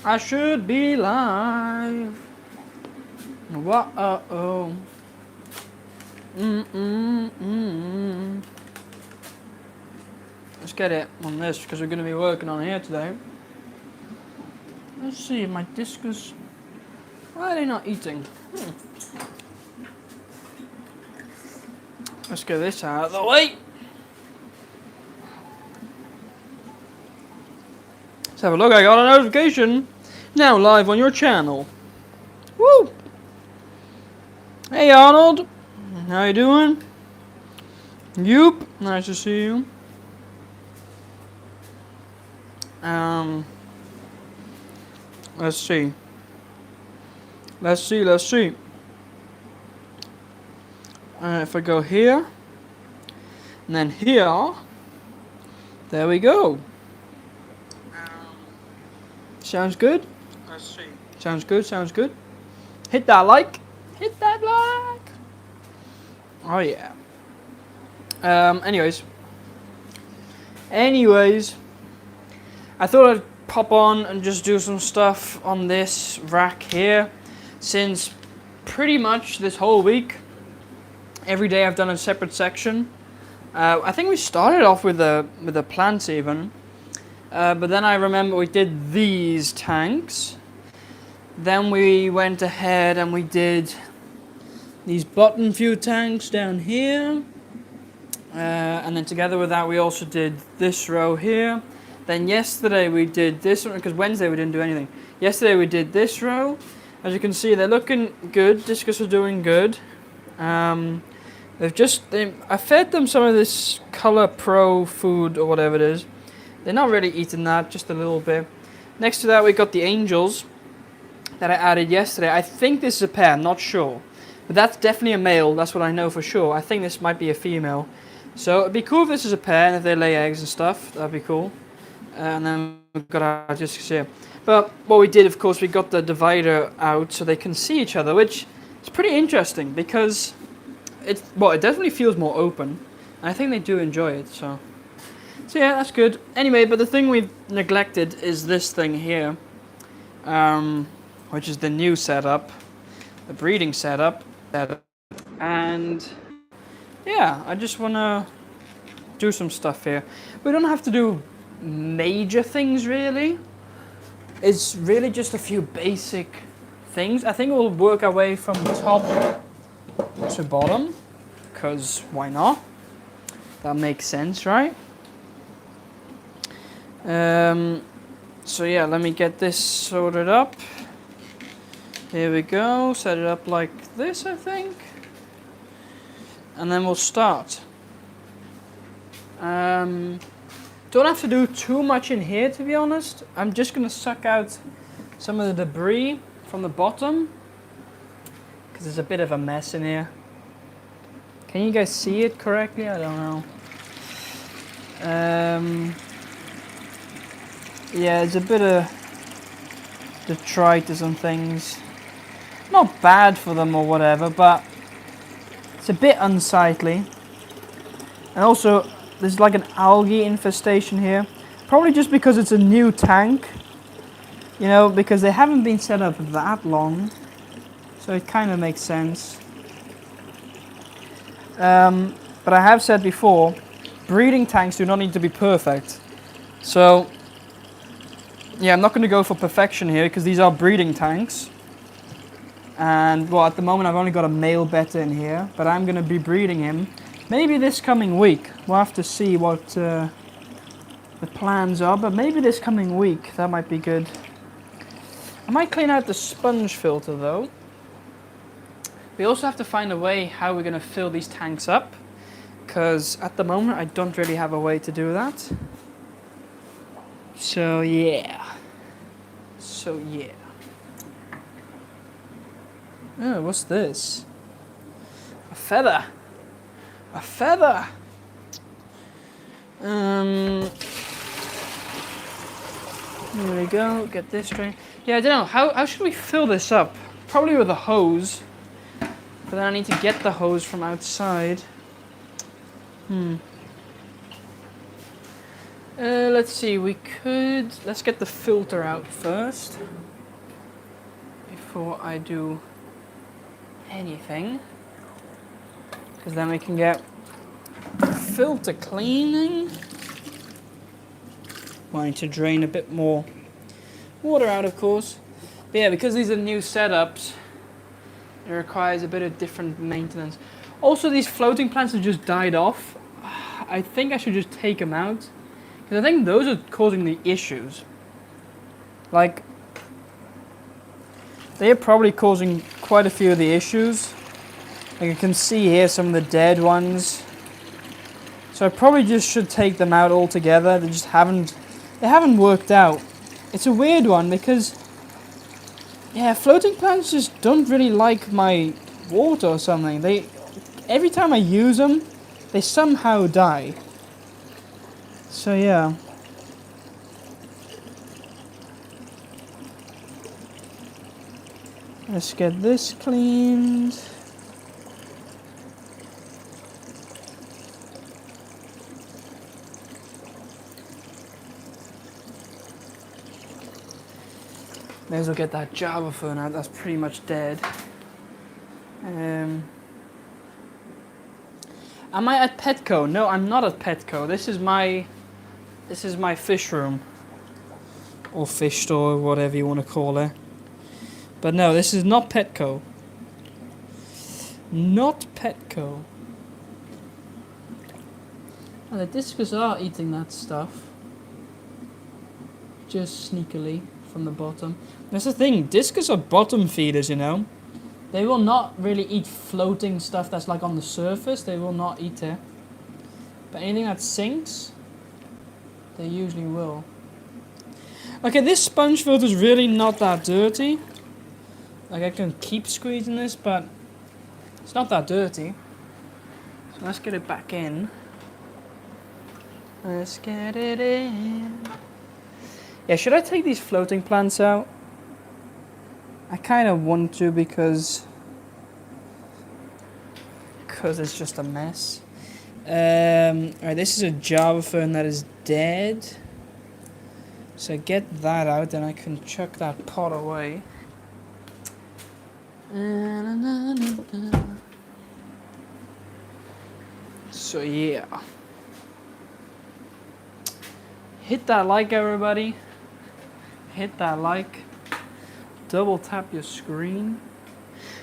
I should be live. Whoa. Let's get it on this because we're going to be working on here today. Let's see, my discus. Why are they not eating? Let's get this out of the way. Let's have a look. I got a notification. Now live on your channel. Woo! Hey Arnold, how you doing? Yoop, nice to see you. Let's see. If I go here, and then here, there we go. Sounds good? Let's see. Sounds good. Hit that like. Oh yeah. Anyways, I thought I'd pop on and just do some stuff on this rack here, since pretty much this whole week, every day I've done a separate section. I think we started off with the plants even, but then I remember we did these tanks. Then we went ahead and we did these bottom few tanks down here. And then together with that we also did this row here. Then yesterday we did this one, because Wednesday we didn't do anything. Yesterday we did this row. As you can see, they're looking good. Discus are doing good. I fed them some of this Color Pro food or whatever it is. They're not really eating that, just a little bit. Next to that we got the angels that I added yesterday. I think this is a pair, I'm not sure. But that's definitely a male, that's what I know for sure. I think this might be a female. So it'd be cool if this is a pair, and if they lay eggs and stuff, that'd be cool. And then we've got our discs here. But what we did, of course, we got the divider out so they can see each other, which is pretty interesting because it definitely feels more open. And I think they do enjoy it, so yeah, that's good. Anyway, but the thing we've neglected is this thing here, which is the new setup, the breeding setup. And yeah, I just want to do some stuff here. We don't have to do major things really. It's really just a few basic things. I think we'll work our way from top to bottom, because why not? That makes sense, right? So yeah, let me get this sorted up. Here we go, set it up like this, I think. And then we'll start. Don't have to do too much in here, to be honest. I'm just going to suck out some of the debris from the bottom, because there's a bit of a mess in here. Can you guys see it correctly? I don't know. Yeah, there's a bit of detritus and things. Not bad for them or whatever, but it's a bit unsightly. And also, there's like an algae infestation here. Probably just because it's a new tank. You know, because they haven't been set up that long. So it kind of makes sense. But I have said before, breeding tanks do not need to be perfect. So, yeah, I'm not going to go for perfection here because these are breeding tanks. And, well, at the moment I've only got a male betta in here, but I'm going to be breeding him. Maybe this coming week. We'll have to see what the plans are, but maybe this coming week. That might be good. I might clean out the sponge filter, though. We also have to find a way how we're going to fill these tanks up, because at the moment I don't really have a way to do that. So, yeah. Oh, what's this? A feather. Here we go, get this straight. Yeah, I don't know, how should we fill this up? Probably with a hose. But then I need to get the hose from outside. Let's see, let's get the filter out first before I do anything, because then we can get filter cleaning. Wanting to drain a bit more water out, of course. But yeah, because these are new setups, it requires a bit of different maintenance. Also, these floating plants have just died off. I think I should just take them out, because I think those are causing the issues. Like, they are probably causing quite a few of the issues. Like you can see here some of the dead ones. So I probably just should take them out altogether. They haven't worked out. It's a weird one because, yeah, floating plants just don't really like my water or something. Every time I use them, they somehow die. So yeah. Let's get this cleaned. May as well get that Java fern out, that's pretty much dead. Am I at Petco? No, I'm not at Petco. This is my fish room. Or fish store, whatever you want to call it. But no, this is not Petco. Not Petco. Oh, the discus are eating that stuff. Just sneakily from the bottom. That's the thing, discus are bottom feeders, you know. They will not really eat floating stuff that's like on the surface. They will not eat it. But anything that sinks, they usually will. Okay, this sponge filter is really not that dirty. Like I can keep squeezing this, but it's not that dirty. So let's get it back in. Let's get it in. Yeah, should I take these floating plants out? I kind of want to because it's just a mess. Alright, this is a Java fern that is dead. So get that out, then I can chuck that pot away. So yeah. Hit that like, everybody. Hit that like. Double tap your screen.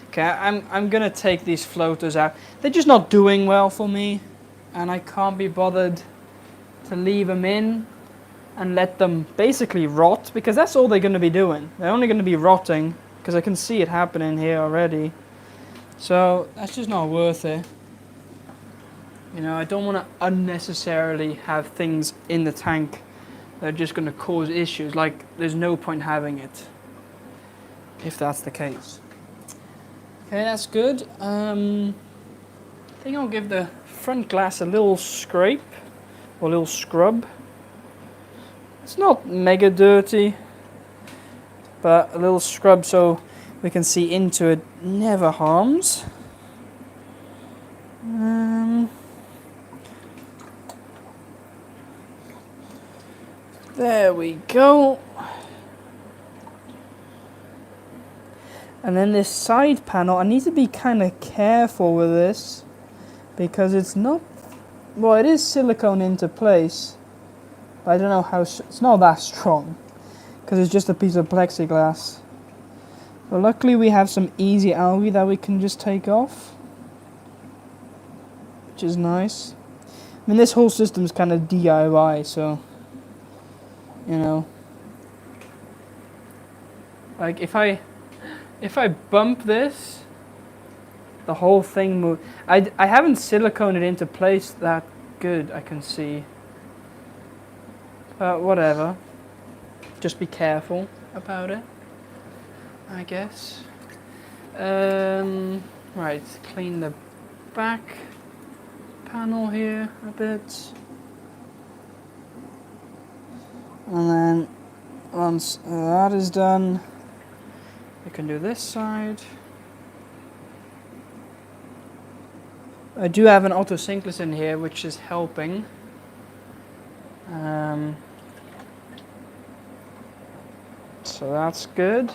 Okay, I'm gonna take these floaters out. They're just not doing well for me, and I can't be bothered to leave them in and let them basically rot, because that's all they're gonna be doing. They're only gonna be rotting, because I can see it happening here already. So that's just not worth it. You know, I don't want to unnecessarily have things in the tank that are just gonna cause issues. Like, there's no point having it, if that's the case. Okay, that's good. I think I'll give the front glass a little scrape, or a little scrub. It's not mega dirty, but a little scrub so we can see into it never harms. There we go. And then this side panel, I need to be kind of careful with this because it's not, well, it is silicone into place, but I don't know how, it's not that strong because it's just a piece of plexiglass. But luckily we have some easy algae that we can just take off, which is nice. I mean, this whole system is kind of DIY, so, you know, like if I bump this, the whole thing moves. I haven't siliconed it into place that good, I can see. But whatever. Just be careful about it, I guess. Right, clean the back panel here a bit. And then once that is done, we can do this side. I do have an autosynclus in here, which is helping. So that's good.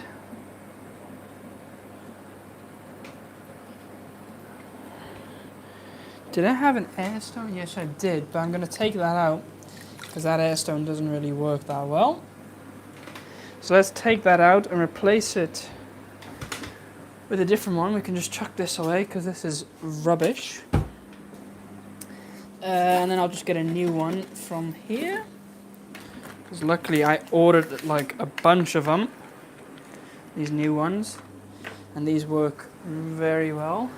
Did I have an air stone? Yes, I did, but I'm going to take that out because that air stone doesn't really work that well. So let's take that out and replace it with a different one. We can just chuck this away because this is rubbish. And then I'll just get a new one from here. Because luckily I ordered like a bunch of them. These new ones. And these work very well.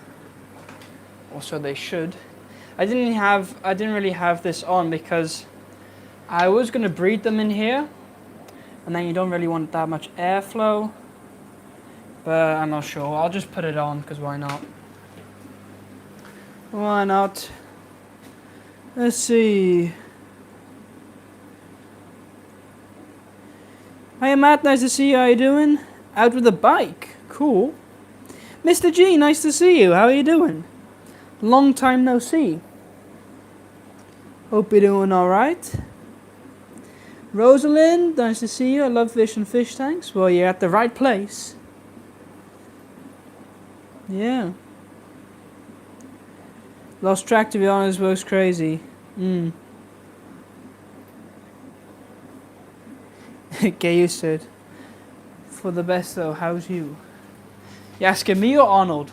Or so they should. I didn't really have this on because I was going to breed them in here. And then you don't really want that much airflow. But I'm not sure. I'll just put it on because why not? Why not? Let's see. Hiya Matt, nice to see you. How you doing? Out with a bike. Cool. Mr. G, nice to see you. How are you doing? Long time no see. Hope you're doing alright. Rosalind, nice to see you. I love fish and fish tanks. Well, you're at the right place. Yeah. Lost track, to be honest, works crazy. Get used to it. For the best though, how's you? You asking me or Arnold?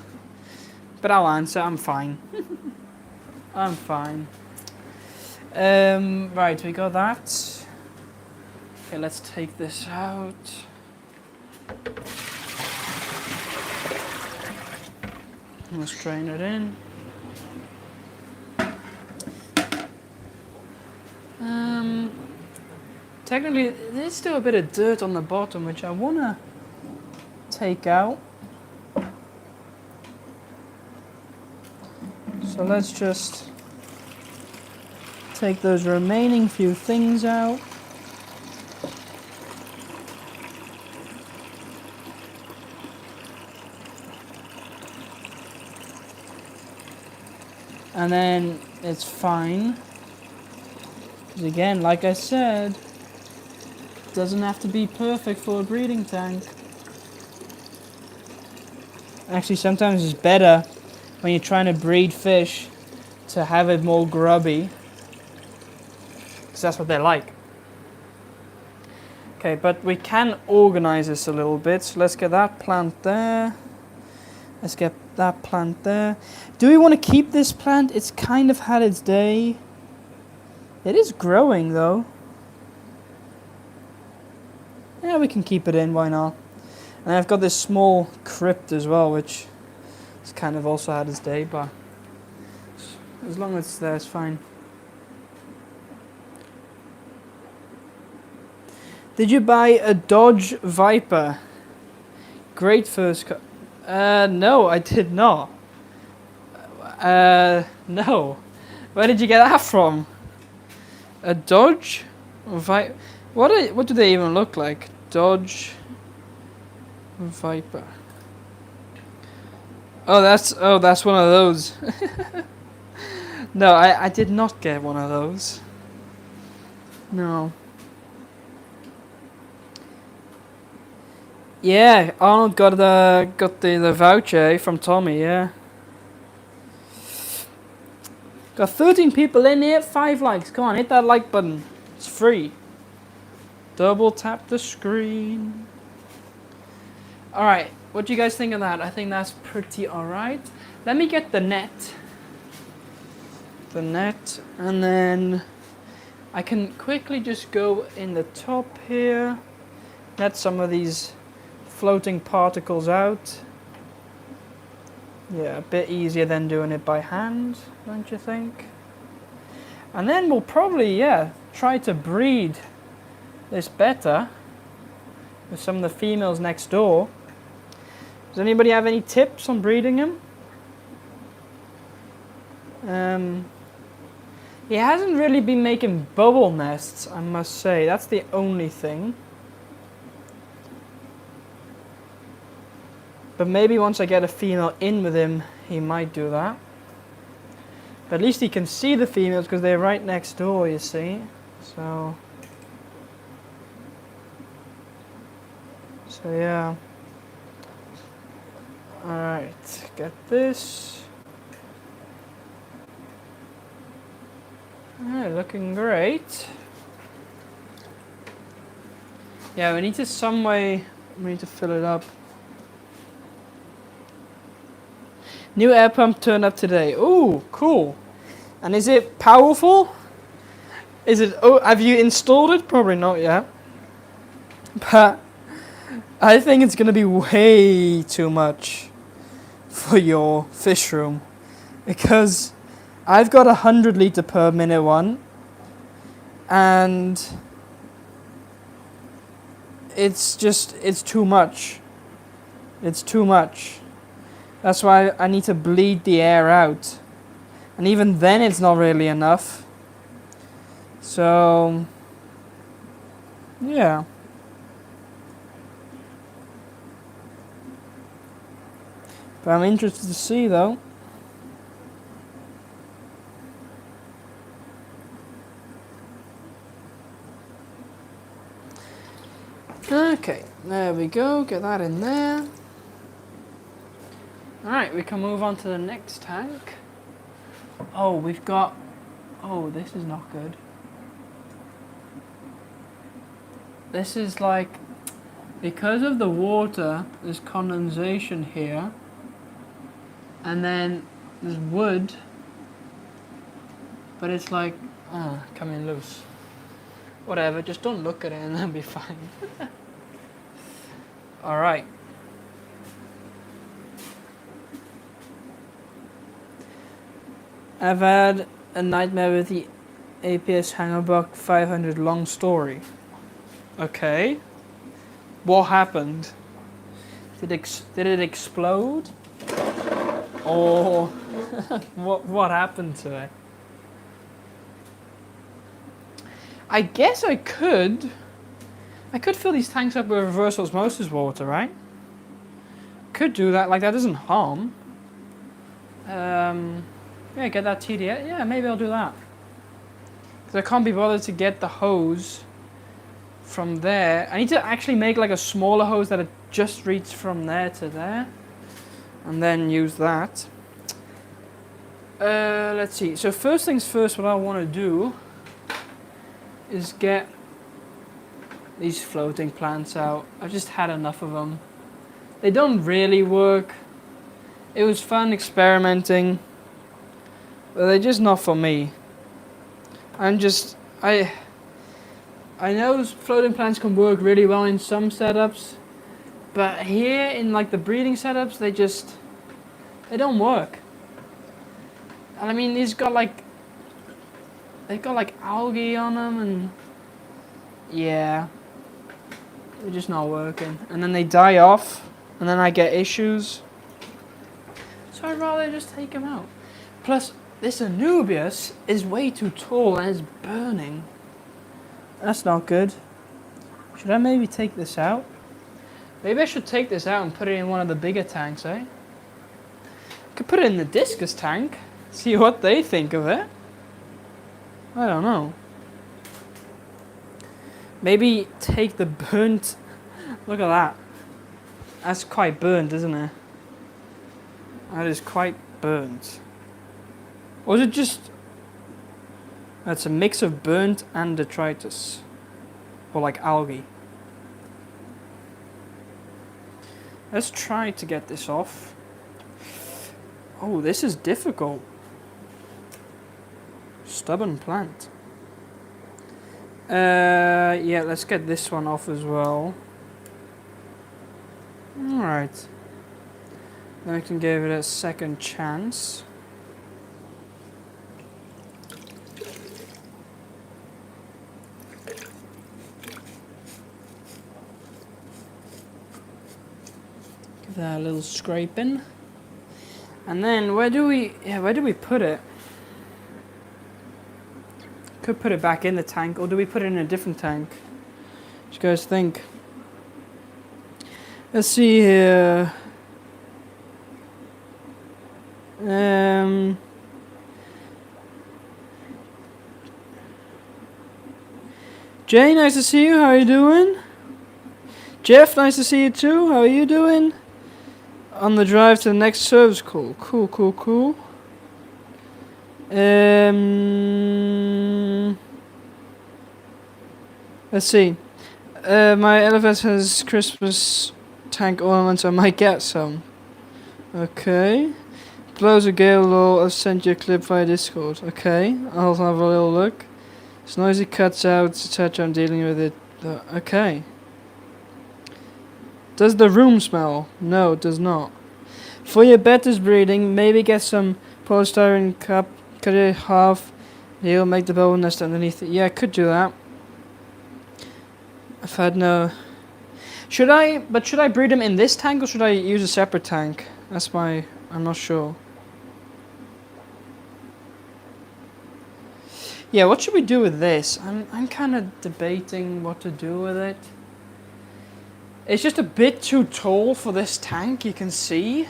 But I'll answer, I'm fine. I'm fine. Right, we got that. Okay, let's take this out. Let's strain it in. Technically, there's still a bit of dirt on the bottom, which I want to take out. So let's just take those remaining few things out. And then it's fine. Because again, like I said, it doesn't have to be perfect for a breeding tank. Actually, sometimes it's better when you're trying to breed fish to have it more grubby. Because that's what they like. Okay, but we can organize this a little bit. So let's get that plant there. Let's get that plant there. Do we want to keep this plant? It's kind of had its day. It is growing though. Yeah, we can keep it in, why not? And I've got this small crypt as well, which has kind of also had its day, but as long as it's there, it's fine. Did you buy a Dodge Viper? Great first car. No, I did not. No. Where did you get that from? A Dodge Viper? What do they even look like? Dodge Viper. Oh, that's one of those. No, I did not get one of those. No. Yeah, Arnold got the voucher from Tommy, yeah. Got 13 people in here, 5 likes. Come on, hit that like button. It's free. Double tap the screen. Alright, what do you guys think of that? I think that's pretty alright. Let me get the net. The net, and then I can quickly just go in the top here. Net some of these floating particles out. Yeah, a bit easier than doing it by hand, don't you think? And then we'll probably, try to breed this better with some of the females next door. Does anybody have any tips on breeding them? He hasn't really been making bubble nests, I must say. That's the only thing. But maybe once I get a female in with him, he might do that. But at least he can see the females because they're right next door, you see. So yeah. Alright, get this. Alright, looking great. Yeah, we need to fill it up. New air pump turned up today. Ooh, cool. And is it powerful? Have you installed it? Probably not yet. But I think it's gonna be way too much for your fish room. Because I've got 100 litre per minute one. And it's too much. It's too much. That's why I need to bleed the air out. And even then it's not really enough. So, yeah. But I'm interested to see though. Okay, there we go, get that in there. Alright, we can move on to the next tank. Oh, this is not good. This is like, because of the water, there's condensation here. And then there's wood. But it's like, coming loose. Whatever, just don't look at it and that'll be fine. Alright. I've had a nightmare with the APS Hangerbuck 500 long story. Okay. What happened? Did it explode? Or what happened to it? I guess I could fill these tanks up with reverse osmosis water, right? Could do that, like that doesn't harm. Yeah, get that TDS. Yeah, maybe I'll do that. Because I can't be bothered to get the hose from there. I need to actually make like a smaller hose that it just reaches from there to there. And then use that. Let's see. So first things first, what I want to do is get these floating plants out. I've just had enough of them. They don't really work. It was fun experimenting, but they're just not for me. I know floating plants can work really well in some setups, but here in like the breeding setups, they don't work. And I mean, they've got like algae on them, and yeah, they're just not working. And then they die off, and then I get issues. So I'd rather just take them out. Plus, this Anubias is way too tall and it's burning. That's not good. Should I maybe take this out? Maybe I should take this out and put it in one of the bigger tanks, eh? Could put it in the discus tank. See what they think of it. I don't know. Maybe take the burnt... Look at that. That's quite burnt, isn't it? That is quite burnt. Or is it just... That's a mix of burnt and detritus. Or like algae. Let's try to get this off. Oh, this is difficult. Stubborn plant. Yeah, let's get this one off as well. Alright. Then I can give it a second chance. Give that a little scraping. And then where do we put it? Could put it back in the tank, or do we put it in a different tank? What do you guys think? Let's see here. Jay, nice to see you. How are you doing? Jeff, nice to see you too. How are you doing? On the drive to the next service call. Cool, cool, cool. Let's see. My elephant has Christmas tank ornaments. I might get some. Okay. Blows a gale law. I've sent you a clip via Discord. Okay. I'll have a little look. It's noisy, cuts out, etc. I'm dealing with it. Okay. Does the room smell? No, it does not. For your better's breeding, maybe get some polystyrene cup, cut it in half. You'll make the bone nest underneath it. Yeah, I could do that. I've had no... Should I breed them in this tank or should I use a separate tank? That's my... I'm not sure. Yeah, what should we do with this? I'm kind of debating what to do with it. It's just a bit too tall for this tank, you can see.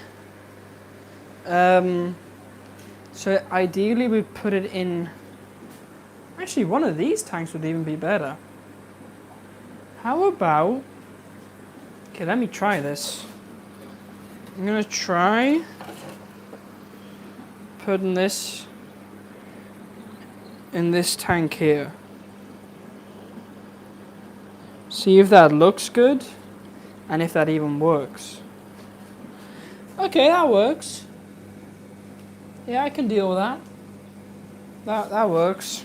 So ideally we put it in... Actually, one of these tanks would even be better. How about... Okay, let me try this. I'm gonna try putting this in this tank here. See if that looks good and if that even works. Okay, that works. Yeah, I can deal with that. That works.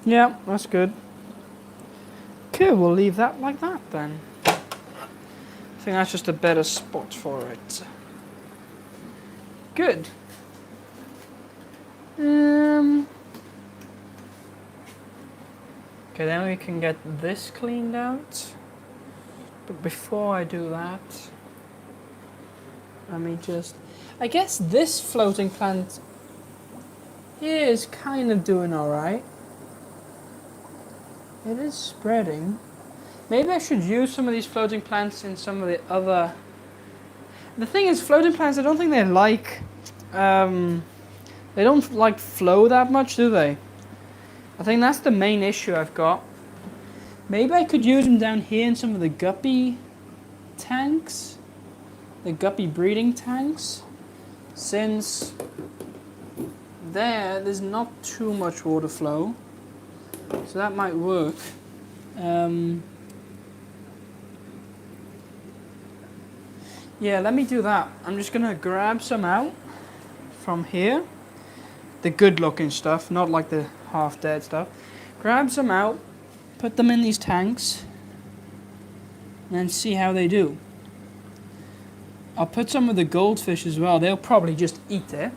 Yeah, that's good. Okay, we'll leave that like that then. I think that's just a better spot for it. Good. Okay, then we can get this cleaned out. But before I do that, let me just... I guess this floating plant here is kind of doing alright. It is spreading. Maybe I should use some of these floating plants in some of the other... The thing is, floating plants, I don't think they like... they don't like flow that much, do they? I think that's the main issue I've got. Maybe I could use them down here in some of the guppy tanks. The guppy breeding tanks. Since there's not too much water flow. So that might work. Yeah, let me do that. I'm just gonna grab some out from here. The good looking stuff, not like the half dead stuff. Grab some out, put them in these tanks, and see how they do. I'll put some of the goldfish as well. They'll probably just eat it,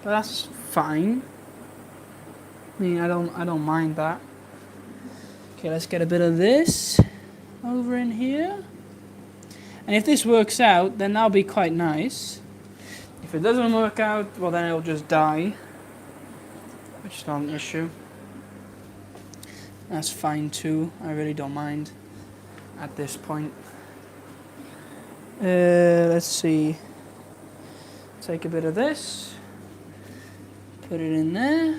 but that's fine. I mean, I don't mind that. Okay, let's get a bit of this over in here. And if this works out, then that'll be quite nice. If it doesn't work out, well then it'll just die. Which is not an issue. That's fine too. I really don't mind at this point. Let's see. Take a bit of this. Put it in there.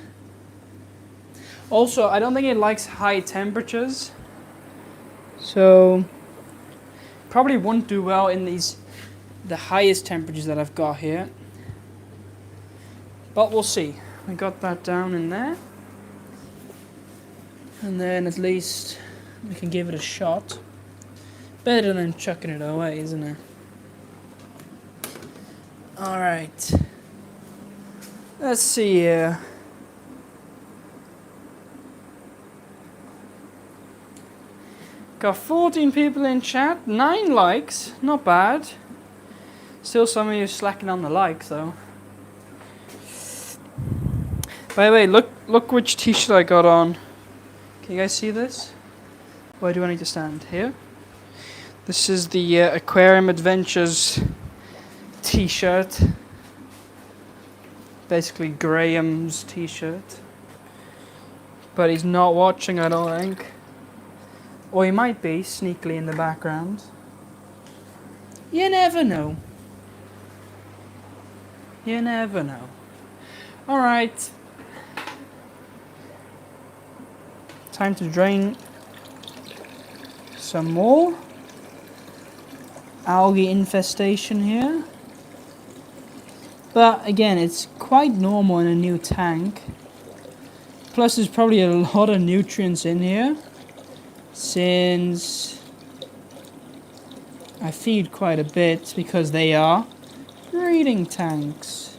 Also, I don't think it likes high temperatures. So, probably won't do well in the highest temperatures that I've got here. But we'll see. We got that down in there. And then at least we can give it a shot. Better than chucking it away, isn't it? Alright. Let's see here. Got 14 people in chat, 9 likes, not bad. Still some of you slacking on the likes though. By the way, look which t-shirt I got on. Can you guys see this? Where do I need to stand? Here? This is the Aquarium Adventures t-shirt. Basically Graham's t-shirt. But he's not watching, I don't think. Or he might be, sneakily in the background. You never know. You never know. Alright. Time to drain some more. Algae infestation here. But again, it's quite normal in a new tank. Plus there's probably a lot of nutrients in here, since I feed quite a bit because they are breeding tanks.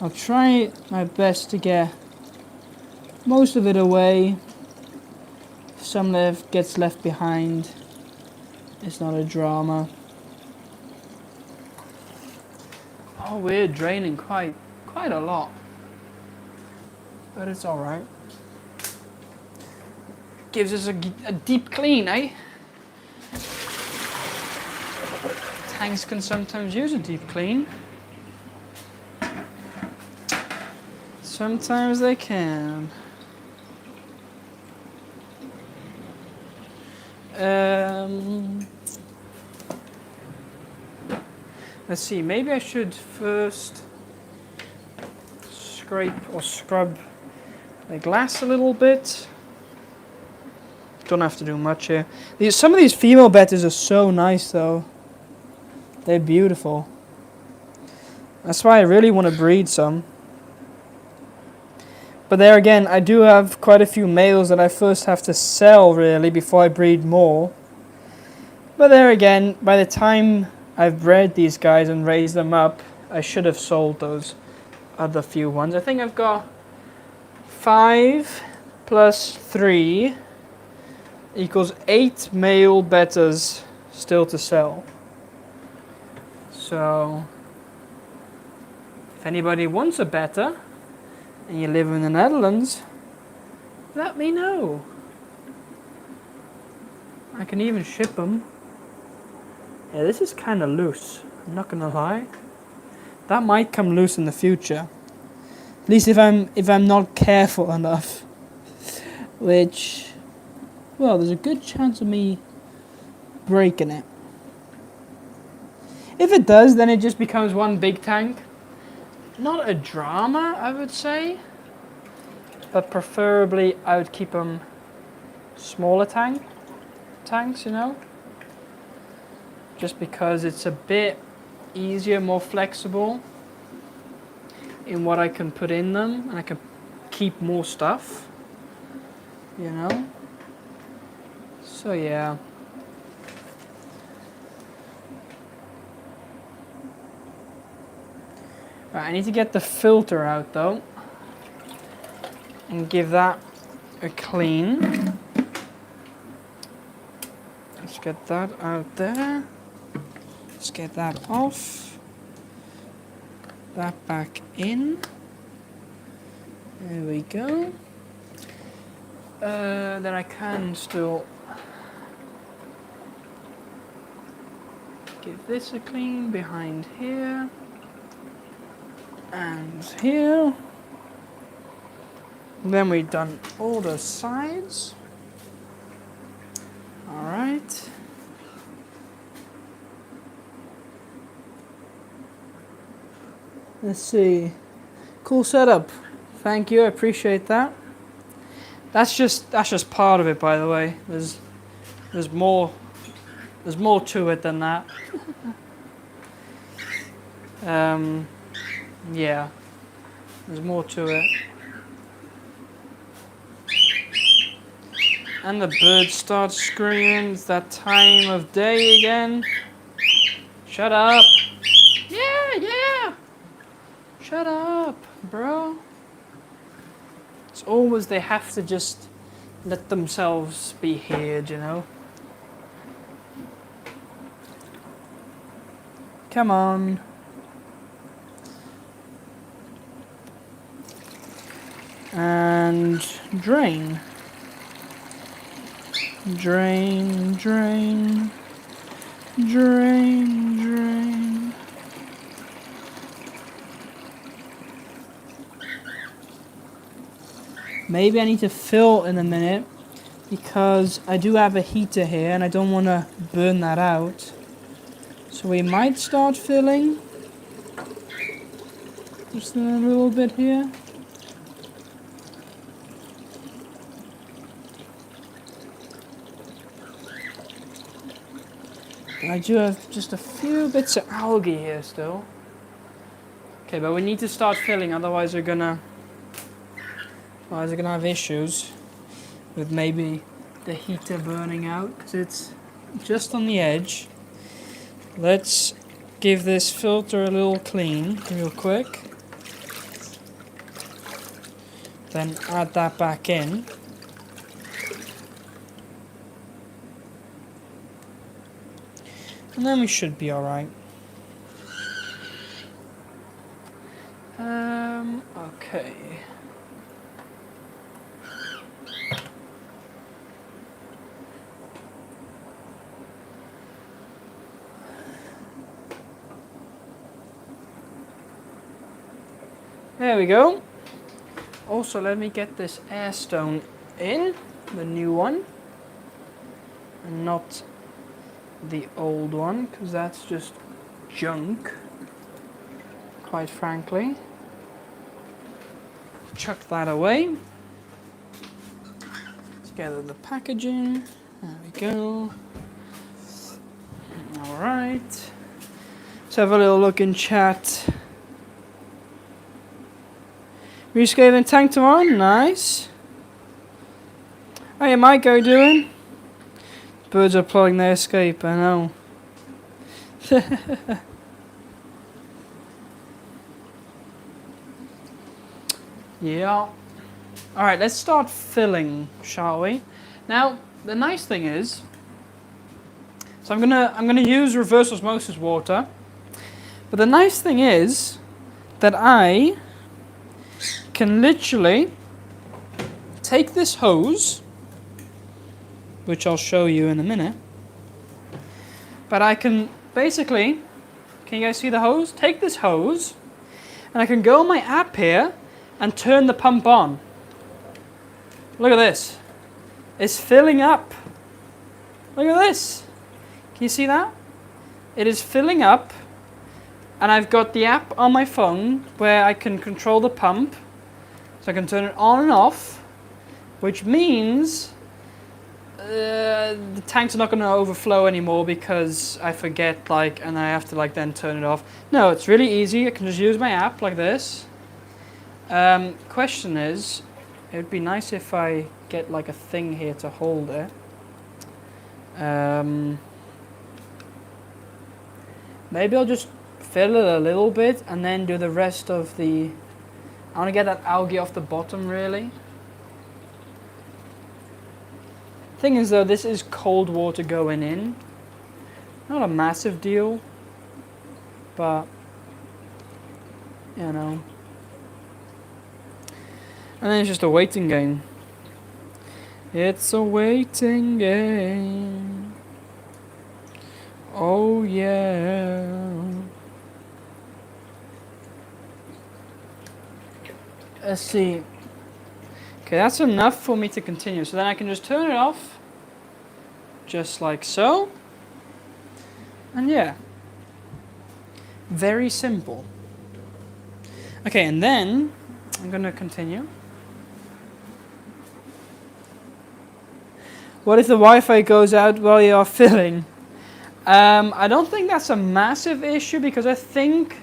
I'll try my best to get most of it away. If some gets left behind, it's not a drama. Oh, we're draining quite a lot, but it's all right. Gives us a deep clean, eh? Tanks can sometimes use a deep clean. Sometimes they can. Let's see, maybe I should first scrape or scrub the glass a little bit. Don't have to do much here. Some of these female bettas are so nice though. They're beautiful. That's why I really want to breed some. But there again, I do have quite a few males that I first have to sell really before I breed more. But there again, by the time I've bred these guys and raised them up, I should have sold those other few ones. I think I've got 5 plus 3 equals 8 male bettas still to sell. So if anybody wants a betta and you live in the Netherlands, let me know. I can even ship them. Yeah, this is kind of loose, I'm not gonna lie. That might come loose in the future. At least if I'm not careful enough. Which, well, there's a good chance of me breaking it. If it does, then it just becomes one big tank. Not a drama, I would say. But preferably, I would keep them smaller tanks, you know? Just because it's a bit easier, more flexible in what I can put in them, and I can keep more stuff, you know? So yeah. Right, I need to get the filter out though and give that a clean. Let's get that out there. Let's get that off. That back in. There we go. Then I can still give this a clean behind here and here. Then we've done all the sides. All right. Let's see. Cool setup. Thank you. I appreciate that. That's just part of it, by the way. There's more to it than that. Yeah. There's more to it. And the birds start screaming. It's that time of day again. Shut up. Yeah. Shut up, bro. It's always they have to just let themselves be heard, you know. Come on. And drain. Drain, drain, drain, drain. Maybe I need to fill in a minute because I do have a heater here and I don't want to burn that out. So we might start filling. Just a little bit here. I do have just a few bits of algae here still. Okay, but we need to start filling, otherwise we're gonna have issues with maybe the heater burning out, because it's just on the edge. Let's give this filter a little clean real quick. Then add that back in. And then we should be alright. Okay. There we go. Also, let me get this air stone in, the new one, and not the old one, because that's just junk, quite frankly. Chuck that away. Let's gather the packaging. There we go. Alright. Let's have a little look in chat. Rescaling tank tomorrow? Nice. How you Mike, how you doing? Birds are plotting their escape, I know. Yeah. Alright, let's start filling, shall we? Now, the nice thing is, so I'm gonna use reverse osmosis water. But the nice thing is that I can literally take this hose, which I'll show you in a minute, but I can basically, can you guys see the hose? Take this hose, and I can go on my app here and turn the pump on. Look at this. It's filling up. Look at this. Can you see that? It is filling up, and I've got the app on my phone where I can control the pump. So I can turn it on and off, which means the tanks are not going to overflow anymore because I forget, like, and I have to, like, then turn it off. No, it's really easy. I can just use my app like this. Question is, it would be nice if I get, like, a thing here to hold it. Maybe I'll just fill it a little bit and then do the rest of the... I want to get that algae off the bottom, really. Thing is, though, this is cold water going in. Not a massive deal, but, you know. And then it's just a waiting game. It's a waiting game. Oh, yeah. Let's see. Okay, that's enough for me to continue. So then I can just turn it off. Just like so. And yeah. Very simple. Okay, and then I'm going to continue. What if the Wi-Fi goes out while you are filling? I don't think that's a massive issue because I think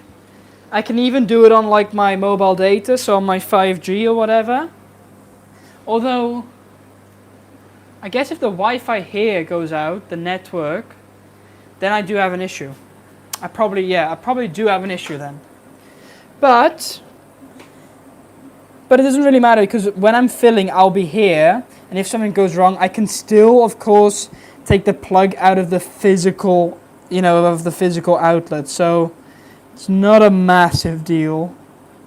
I can even do it on like my mobile data, so on my 5G or whatever. Although, I guess if the Wi-Fi here goes out, the network, then I do have an issue. I probably do have an issue then. But it doesn't really matter because when I'm filling, I'll be here. And if something goes wrong, I can still, of course, take the plug out of the physical, of the physical outlet. So it's not a massive deal.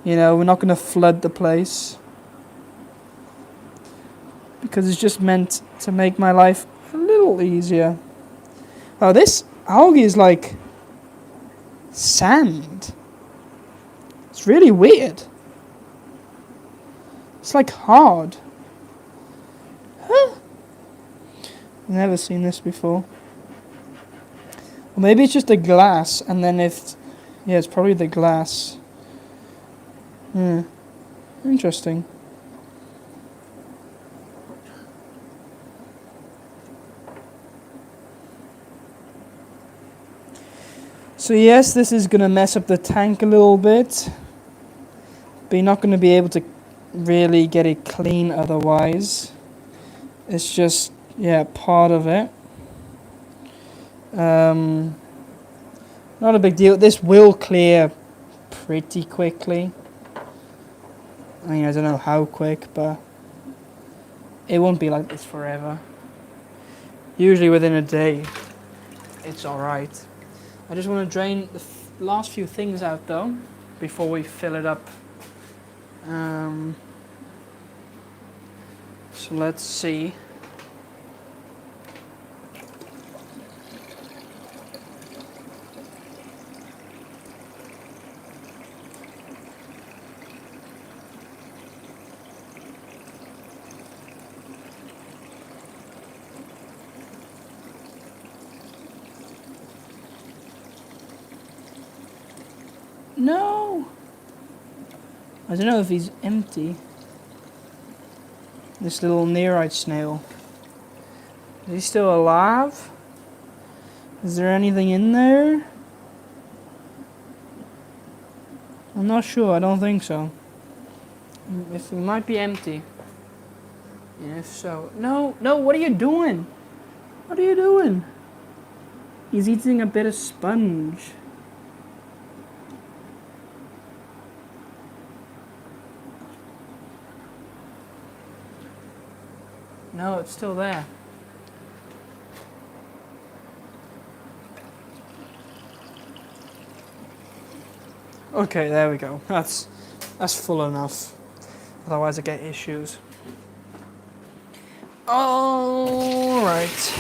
We're not going to flood the place. Because it's just meant to make my life a little easier. Oh, this algae is like sand. It's really weird. It's like hard. Huh? I've never seen this before. Or maybe it's just the glass, and then it's probably the glass. Hmm. Interesting. So yes, this is going to mess up the tank a little bit, but you're not going to be able to really get it clean otherwise. It's just, yeah, part of it. Not a big deal. This will clear pretty quickly. I mean, I don't know how quick, but it won't be like this forever. Usually within a day, it's alright. I just want to drain the last few things out though, before we fill it up. So let's see. No! I don't know if he's empty. This little nearite snail. Is he still alive? Is there anything in there? I'm not sure, I don't think so. If he might be empty. And if so... No, no, what are you doing? What are you doing? He's eating a bit of sponge. No, it's still there. Okay, there we go. That's full enough. Otherwise I get issues. Alright.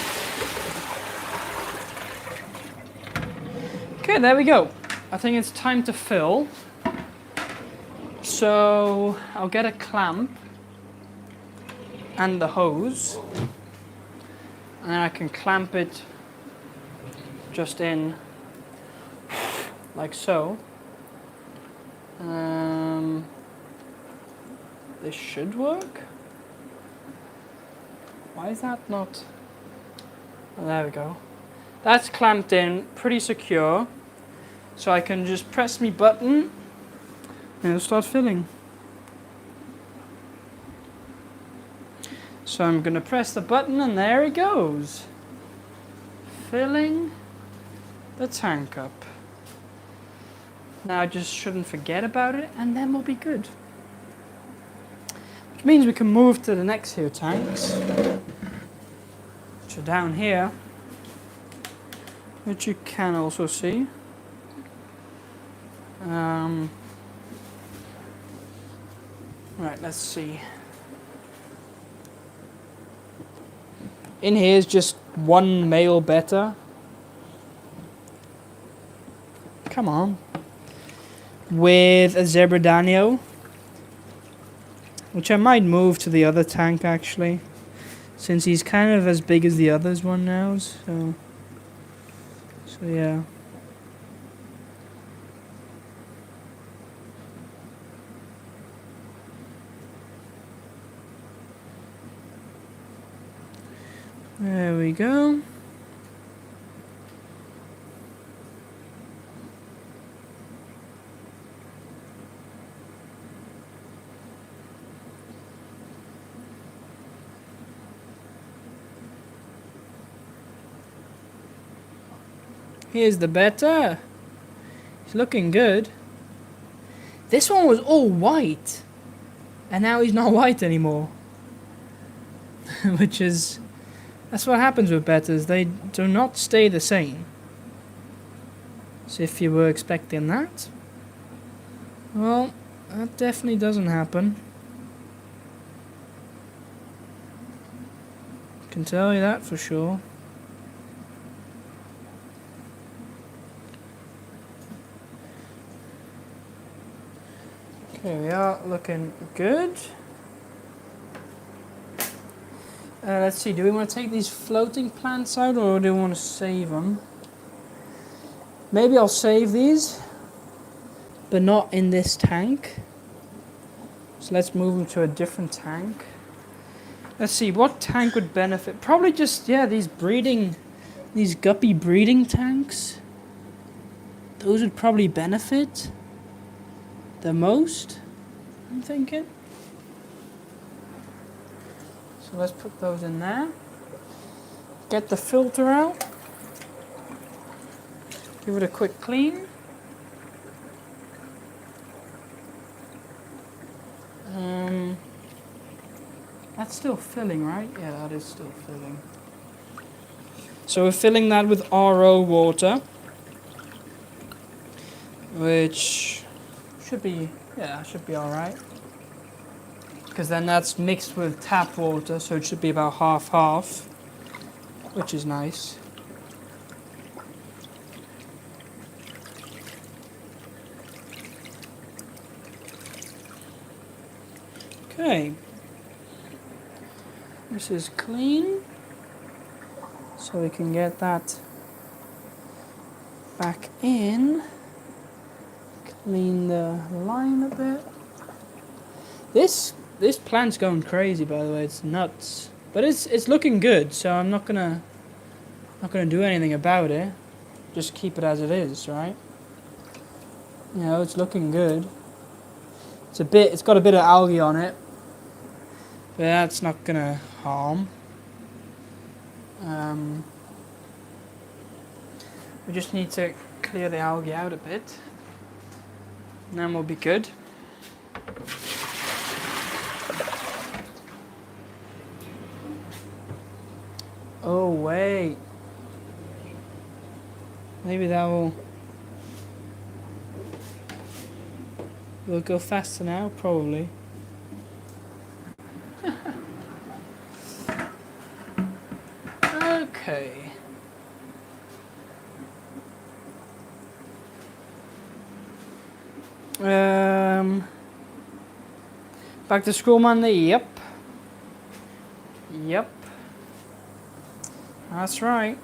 Okay, there we go. I think it's time to fill. So I'll get a clamp and the hose, and then I can clamp it just in like so. This should work. Why is that not? Oh, there we go. That's clamped in pretty secure, so I can just press my button and it'll start filling. So I'm going to press the button and there it goes. Filling the tank up. Now I just shouldn't forget about it and then we'll be good. Which means we can move to the next few tanks, which are down here, which you can also see. Right, let's see. In here is just one male betta. Come on. With a zebra danio, which I might move to the other tank actually, since he's kind of as big as the others one now. So yeah. There we go. Here's the betta. He's looking good. This one was all white, and now he's not white anymore. Which is... that's what happens with bettas. They do not stay the same. So if you were expecting that, well, that definitely doesn't happen. Can tell you that for sure. Okay, we are looking good. Let's see, do we want to take these floating plants out or do we want to save them? Maybe I'll save these, but not in this tank. So let's move them to a different tank. Let's see, what tank would benefit? Probably just, yeah, these guppy breeding tanks. Those would probably benefit the most, I'm thinking. So let's put those in there. Get the filter out. Give it a quick clean. That's still filling, right? Yeah, that is still filling. So we're filling that with RO water, which should be alright. Because then that's mixed with tap water, so it should be about half-half, which is nice. Okay. This is clean, so we can get that back in. Clean the line a bit. This plant's going crazy, by the way. It's nuts, but it's looking good. So I'm not gonna do anything about it. Just keep it as it is, right? You know, it's looking good. It's got a bit of algae on it, but that's not gonna harm. We just need to clear the algae out a bit, and then we'll be good. Oh wait, maybe that will go faster now, probably. Okay. Back to school Monday. Yep. That's right.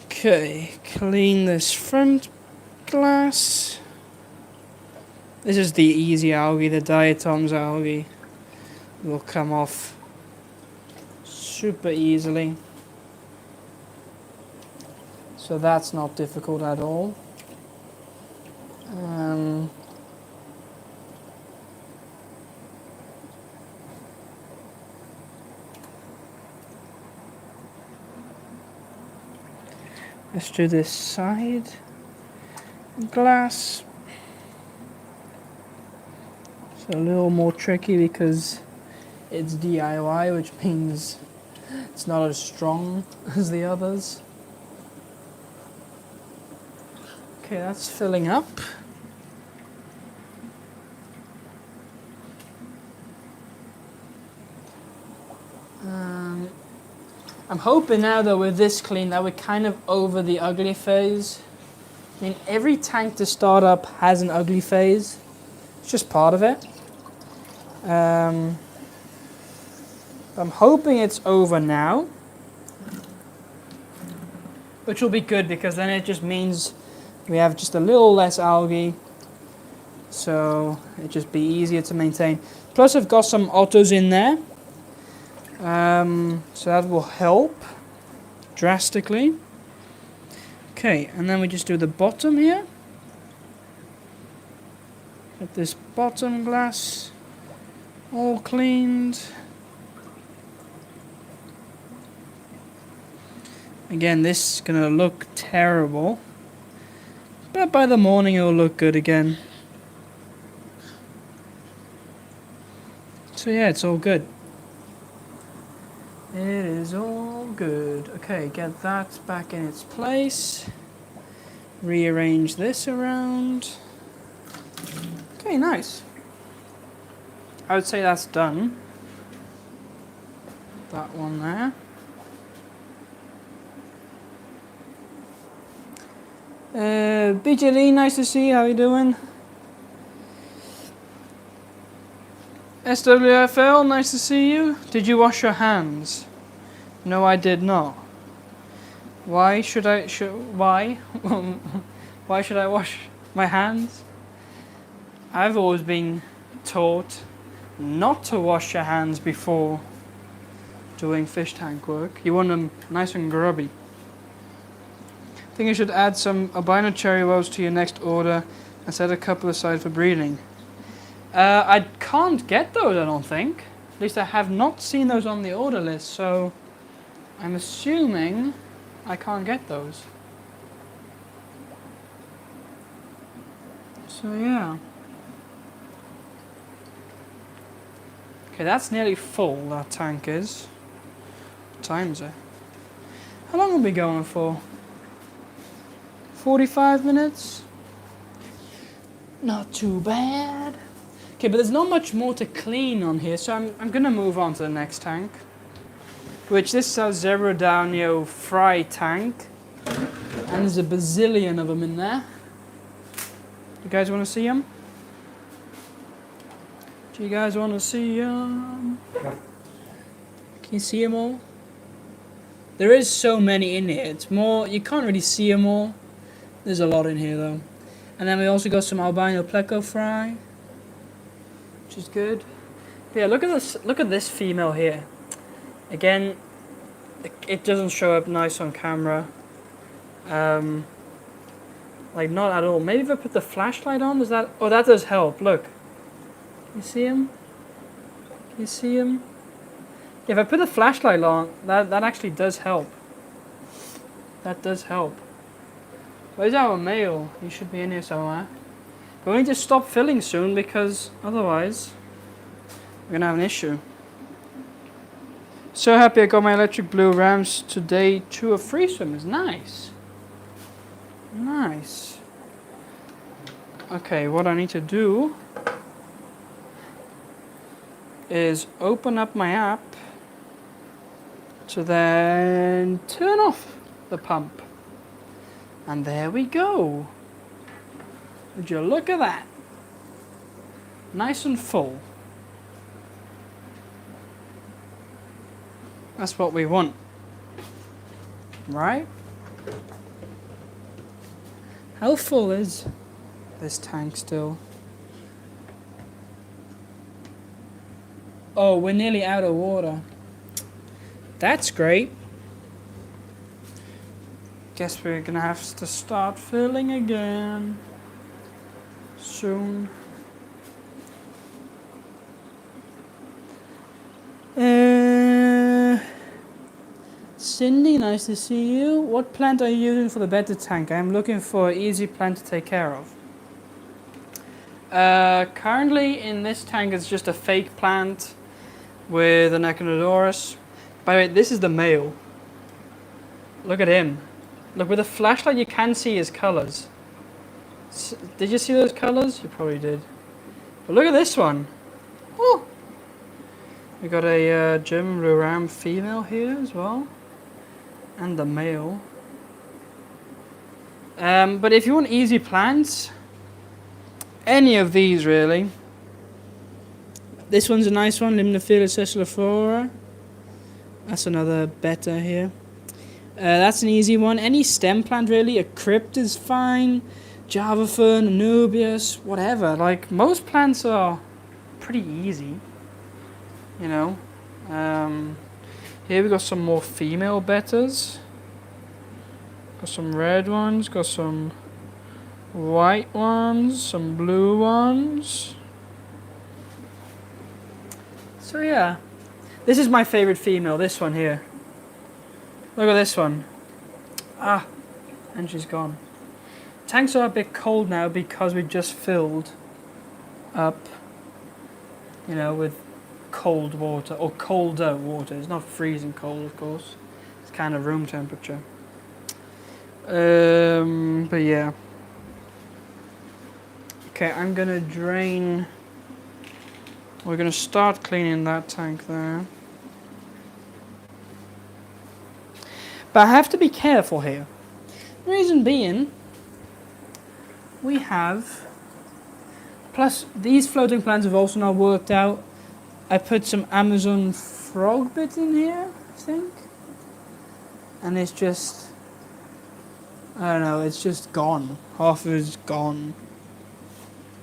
Okay, clean this front glass. This is the easy algae, the diatoms algae. Will come off super easily. So that's not difficult at all. Let's do this side glass. It's a little more tricky because it's DIY, which means it's not as strong as the others. Okay, that's filling up. I'm hoping now that we're this clean that we're kind of over the ugly phase. I mean, every tank to start up has an ugly phase. It's just part of it. I'm hoping it's over now, which will be good because then it just means we have just a little less algae, so it'll just be easier to maintain. Plus I've got some ottos in there, so that will help drastically. Okay, and then we just do the bottom here. Get this bottom glass all cleaned. Again, this is gonna look terrible, but by the morning it will look good again. So yeah, it's all good. It is all good. Okay, get that back in its place. Rearrange this around. Okay, nice. I would say that's done. That one there. BJ Lee, nice to see you. How you doing? SWFL, nice to see you. Did you wash your hands? No, I did not. Why should I? Why? Why should I wash my hands? I've always been taught not to wash your hands before doing fish tank work. You want them nice and grubby. I think you should add some albino cherry wells to your next order and set a couple aside for breeding. I can't get those, I don't think. At least I have not seen those on the order list, so I'm assuming I can't get those. So yeah. Okay, that's nearly full, that tank is. What time is it? How long are we going for? 45 minutes? Not too bad. Okay, but there's not much more to clean on here, so I'm going to move on to the next tank. Which this is our Zebra Downio fry tank. And there's a bazillion of them in there. You guys want to see them? Do you guys want to see them? Can you see them all? There is so many in here. It's more, you can't really see them all. There's a lot in here though. And then we also got some albino pleco fry, which is good. But yeah, look at this. Look at this female here. Again, it doesn't show up nice on camera. Like not at all. Maybe if I put the flashlight on, does that? Oh, that does help. Look. You see him? Can you see him? If I put the flashlight on, that actually does help. That does help. Where's our male? He should be in here somewhere. But we need to stop filling soon because otherwise we're gonna have an issue. So happy I got my electric blue rams today to a free swimmers. Nice. Nice. Okay, what I need to do is open up my app to then turn off the pump. And there we go. Would you look at that? Nice and full. That's what we want. Right? How full is this tank still? Oh, we're nearly out of water. That's great. Guess we're gonna have to start filling again soon. Cindy, nice to see you. What plant are you using for the better tank? I'm looking for an easy plant to take care of. Currently in this tank it's just a fake plant with an Echinodorus. By the way, this is the male. Look at him. Look, with a flashlight you can see his colors. Did you see those colors? You probably did. But look at this one. Oh. We got a German blue ram female here as well. And the male. But if you want easy plants, any of these really. This one's a nice one, Limnophila cessuliflora. That's another betta here. That's an easy one. Any stem plant really. A crypt is fine. Java fern, Anubias, whatever. Like most plants are pretty easy. You know. Here we got some more female bettas. Got some red ones, got some white ones, some blue ones. So yeah, this is my favorite female, this one here. Look at this one. Ah, and she's gone. Tanks are a bit cold now because we just filled up, you know, with cold water, or colder water. It's not freezing cold, of course. It's kind of room temperature. But yeah. Okay, I'm gonna drain. We're gonna start cleaning that tank there. But I have to be careful here. The reason being, we have, plus these floating plants have also not worked out. I put some Amazon frog bit in here, I think. And it's just, I don't know, it's just gone. Half of it's gone.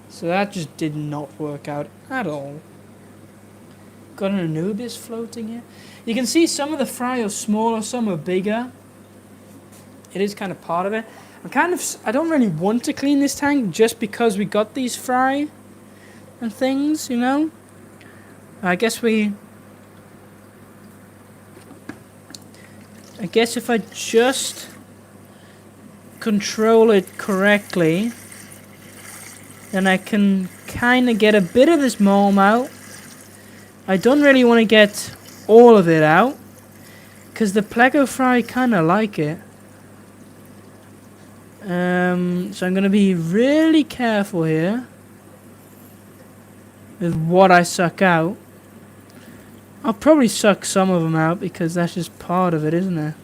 So that just did not work out at all. Got an Anubis floating here. You can see some of the fry are smaller, some are bigger. It is kind of part of it. I don't really want to clean this tank just because we got these fry and things, you know. I guess if I just control it correctly, then I can kind of get a bit of this mulm out. I don't really want to get all of it out, because the Plego fry kind of like it. So I'm going to be really careful here with what I suck out. I'll probably suck some of them out because that's just part of it, isn't it?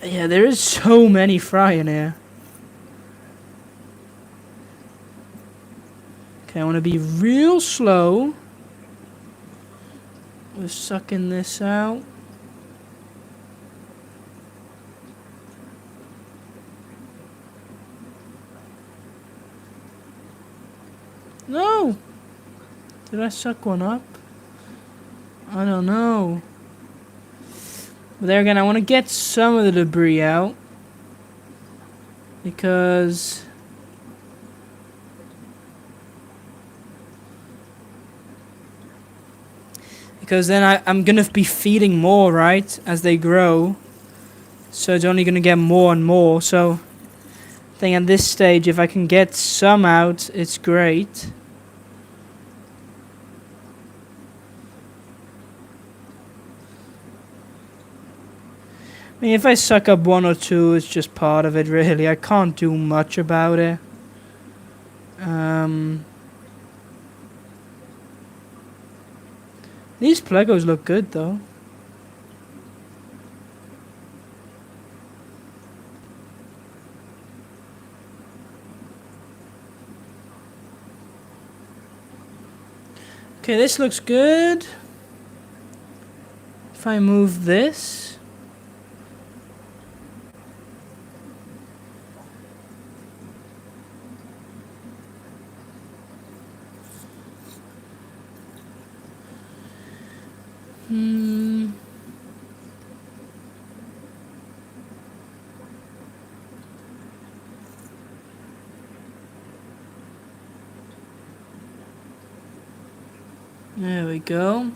Yeah, there is so many fry in here. Okay, I want to be real slow with sucking this out. No! Did I suck one up? I don't know. But there again, I want to get some of the debris out. Because then I'm going to be feeding more, right? As they grow. So it's only going to get more and more. So I think at this stage, if I can get some out, it's great. I mean, if I suck up one or two, it's just part of it, really. I can't do much about it. These Plegos look good, though. Okay, this looks good. If I move this... There we go.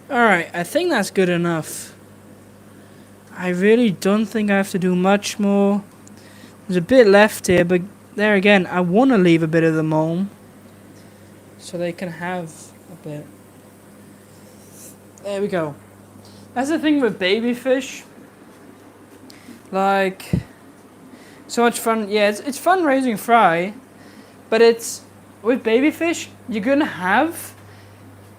Alright, I think that's good enough. I really don't think I have to do much more. There's a bit left here, but there again, I want to leave a bit of the mulm. So they can have a bit. There we go. That's the thing with baby fish. Like, so much fun. Yeah, it's fun raising fry. But it's, with baby fish, you're going to have,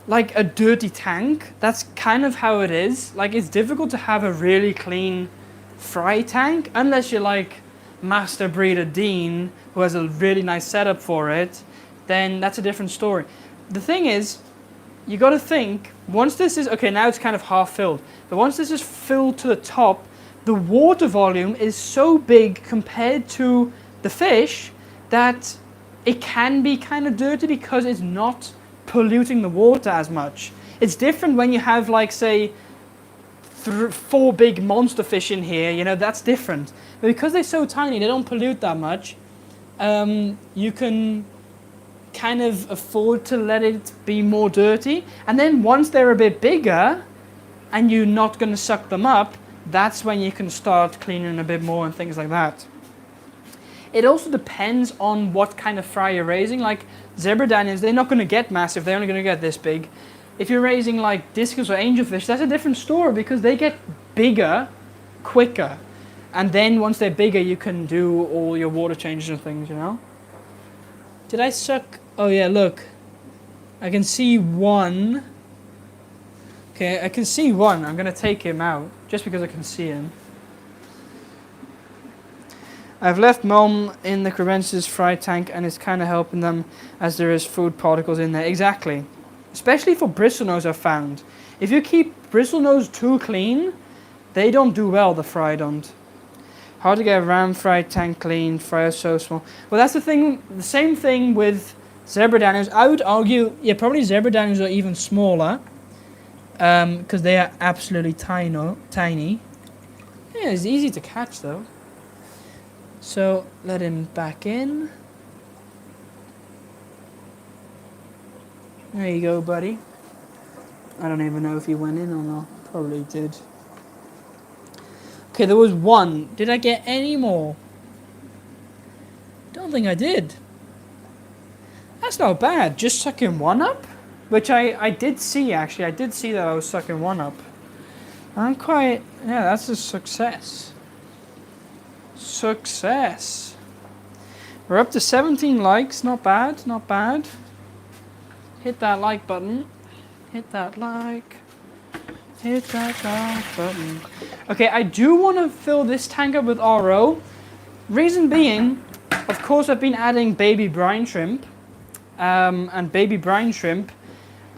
like, a dirty tank. That's kind of how it is. Like, it's difficult to have a really clean fry tank, unless you're like Master Breeder Dean, who has a really nice setup for it. Then that's a different story. The thing is, you got to think, once this is, okay, now it's kind of half filled. But once this is filled to the top, the water volume is so big compared to the fish that it can be kind of dirty because it's not polluting the water as much. It's different when you have, like, say, 4 big monster fish in here, you know, that's different. But because they're so tiny, they don't pollute that much, you can kind of afford to let it be more dirty. And then once they're a bit bigger, and you're not going to suck them up, that's when you can start cleaning a bit more and things like that. It also depends on what kind of fry you're raising. Like zebra danians, they're not going to get massive. They're only going to get this big. If you're raising like discus or angelfish, that's a different story because they get bigger quicker. And then once they're bigger, you can do all your water changes and things, you know. Did I suck? Oh yeah, look. I can see one. Okay, I can see one. I'm going to take him out just because I can see him. I've left Mom in the crevences fry tank and it's kind of helping them as there is food particles in there. Exactly. Especially for bristlenose I've found. If you keep bristlenose too clean, they don't do well, the fry don't. How to get a ram fry tank clean, fry is so small. Well, that's the thing, the same thing with zebra danios. I would argue, yeah, probably zebra danios are even smaller. Because they are absolutely tiny. Yeah, it's easy to catch though. So let him back in. There you go, buddy. I don't even know if he went in or not. Probably did. Okay, there was one. Did I get any more? Don't think I did. That's not bad. Just sucking one up? Which I did see, actually. I did see that I was sucking one up. I'm quite... Yeah, that's a success. Success. We're up to 17 likes. Not bad, not bad. Hit that like button. Hit that like. Hit that like button. Okay, I do want to fill this tank up with RO. Reason being, of course, I've been adding baby brine shrimp. And baby brine shrimp,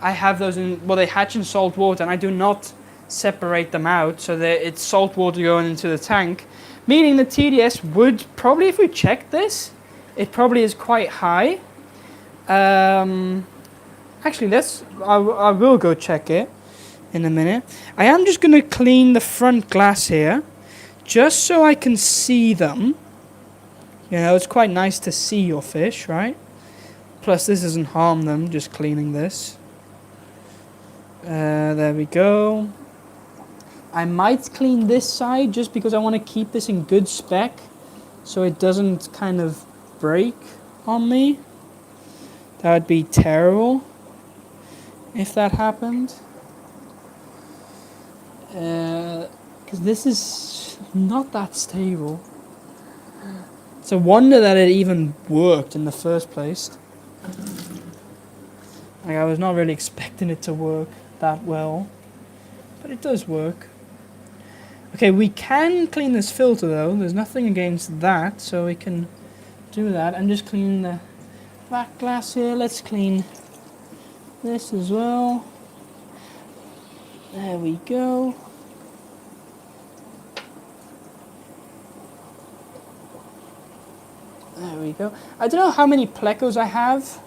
I have those in, well, they hatch in salt water, and I do not separate them out, so that it's salt water going into the tank. Meaning the TDS would probably, if we checked this, it probably is quite high. Actually, I will go check it in a minute. I am just going to clean the front glass here, just so I can see them. You know, it's quite nice to see your fish, right? Plus, this doesn't harm them, just cleaning this. There we go. I might clean this side just because I want to keep this in good spec, so it doesn't kind of break on me. That would be terrible if that happened. Because this is not that stable. It's a wonder that it even worked in the first place. Like, I was not really expecting it to work that well, but it does work. Okay, we can clean this filter though. There's nothing against that, so we can do that. I'm just cleaning the back glass here. Let's clean this as well. There we go. There we go. I don't know how many plecos I have.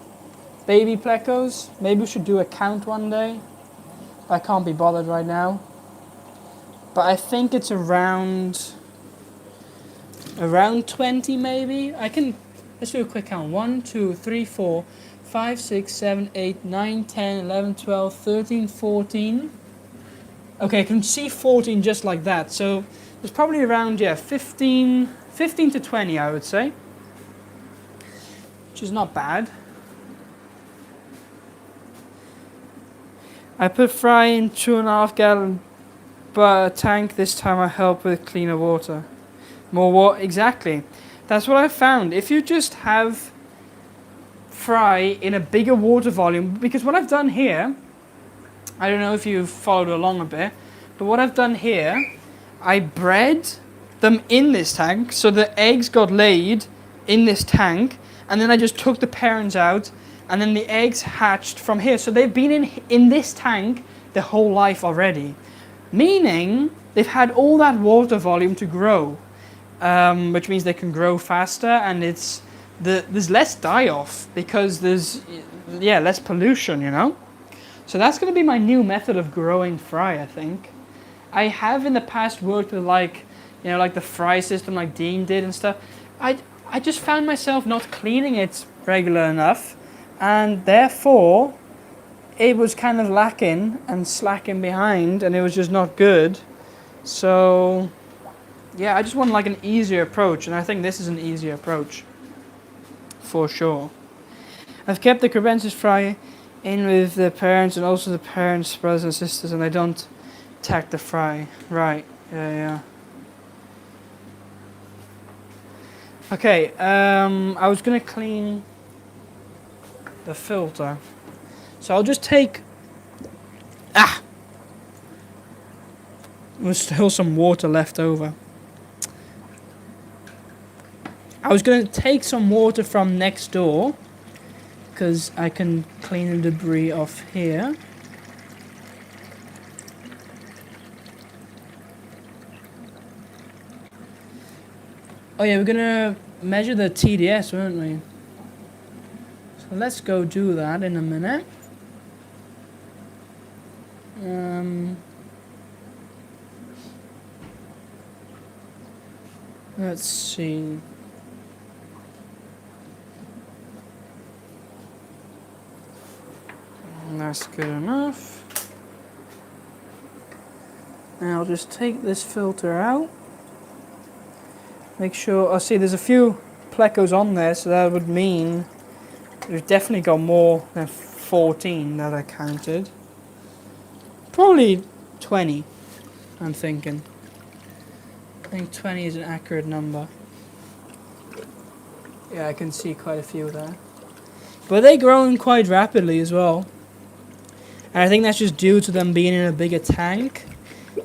Baby plecos. Maybe we should do a count one day. I can't be bothered right now. But I think it's around 20 maybe. Let's do a quick count. 1, 2, 3, 4, 5, 6, 7, 8, 9, 10, 11, 12, 13, 14. Okay, I can see 14 just like that. So there's probably around, 15 to 20, I would say. Which is not bad. I put fry in 2.5 gallon tank. This time I help with cleaner water. More water, exactly. That's what I found. If you just have fry in a bigger water volume, because what I've done here, I don't know if you've followed along a bit, but what I've done here, I bred them in this tank, so the eggs got laid in this tank, and then I just took the parents out, and then the eggs hatched from here. So they've been in this tank their whole life already. Meaning they've had all that water volume to grow, which means they can grow faster, and there's less die-off because there's less pollution, you know? So that's going to be my new method of growing fry, I think. I have in the past worked with like the fry system like Dean did and stuff. I just found myself not cleaning it regular enough, and therefore it was kind of lacking and slacking behind, and it was just not good. So yeah, I just want like an easier approach, and I think this is an easier approach for sure. I've kept the crevences fry in with the parents and also the parents' brothers and sisters, and I don't tack the fry. Right, yeah. Okay, I was gonna clean the filter. So I'll just take... There's still some water left over. I was going to take some water from next door because I can clean the debris off here. Oh yeah, we're going to measure the TDS, weren't we? So let's go do that in a minute. Let's see. That's good enough. Now I'll just take this filter out. Make sure, I see there's a few plecos on there, so that would mean we've definitely got more than 14 that I counted. Probably 20, I'm thinking. I think 20 is an accurate number. Yeah, I can see quite a few there. But they're growing quite rapidly as well. And I think that's just due to them being in a bigger tank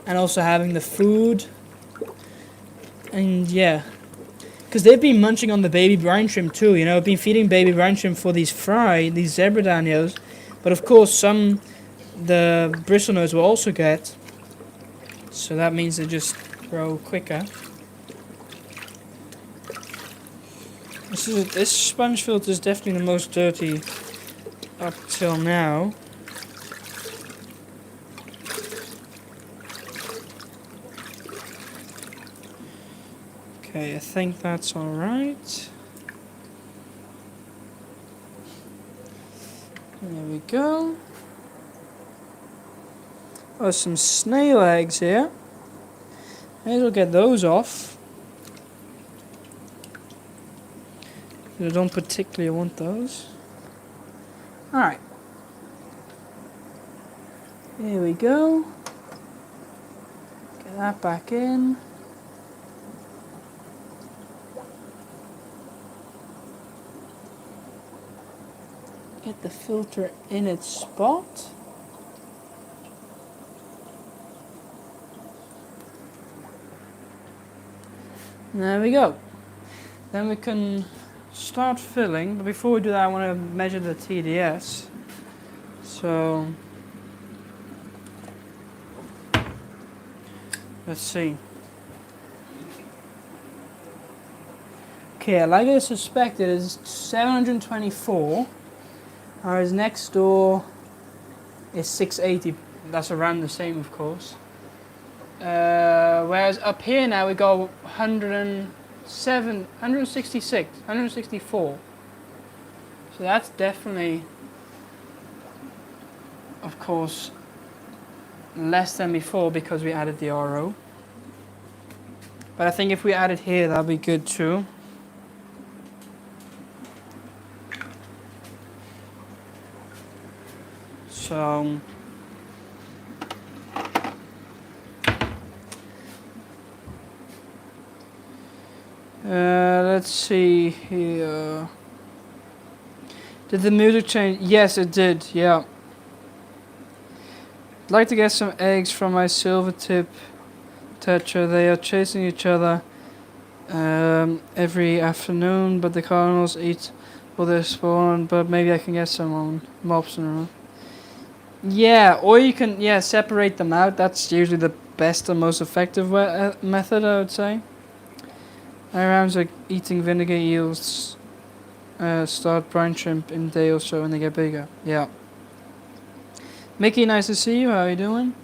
and also having the food. And yeah, because they've been munching on the baby brine shrimp too, you know. I've been feeding baby brine shrimp for these zebra danios. But of course, the bristlenose will also get. So that means they just grow quicker. This sponge filter is definitely the most dirty up till now. Okay, I think that's alright. There we go. Oh, some snail eggs here. May as well get those off. I don't particularly want those. Alright. Here we go. Get that back in. Get the filter in its spot. There we go. Then we can start filling, but before we do that I want to measure the TDS. So let's see. Okay, like I suspected, it's 724. Whereas next door is 680. That's around the same, of course. Whereas up here now we go 107, 166, 164. So that's definitely, of course, less than before because we added the RO. But I think if we add it here, that'll be good too. So let's see here. Did the music change? Yes, it did. Yeah. I'd like to get some eggs from my silver tip tetra. They are chasing each other every afternoon, but the cardinals eat all their spawn. But maybe I can get some on Mobson. Yeah, or you can separate them out. That's usually the best and most effective method, I would say. Around like eating vinegar eels start brine shrimp in a day or so when they get bigger. Yeah. Mickey, nice to see you. How are you doing?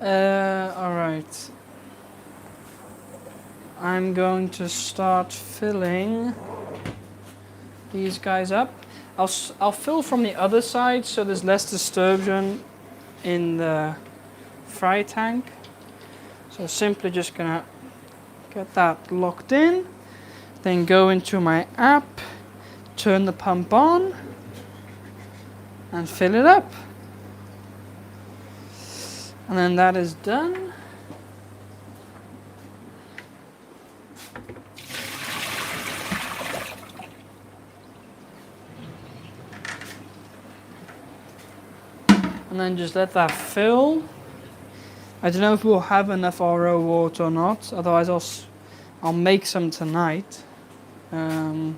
Alright. I'm going to start filling these guys up. I'll fill from the other side so there's less dispersion in the fry tank. So simply just gonna get that locked in, then go into my app, turn the pump on, and fill it up. And then that is done. And then just let that fill. I don't know if we'll have enough RO water or not. Otherwise, I'll make some tonight. But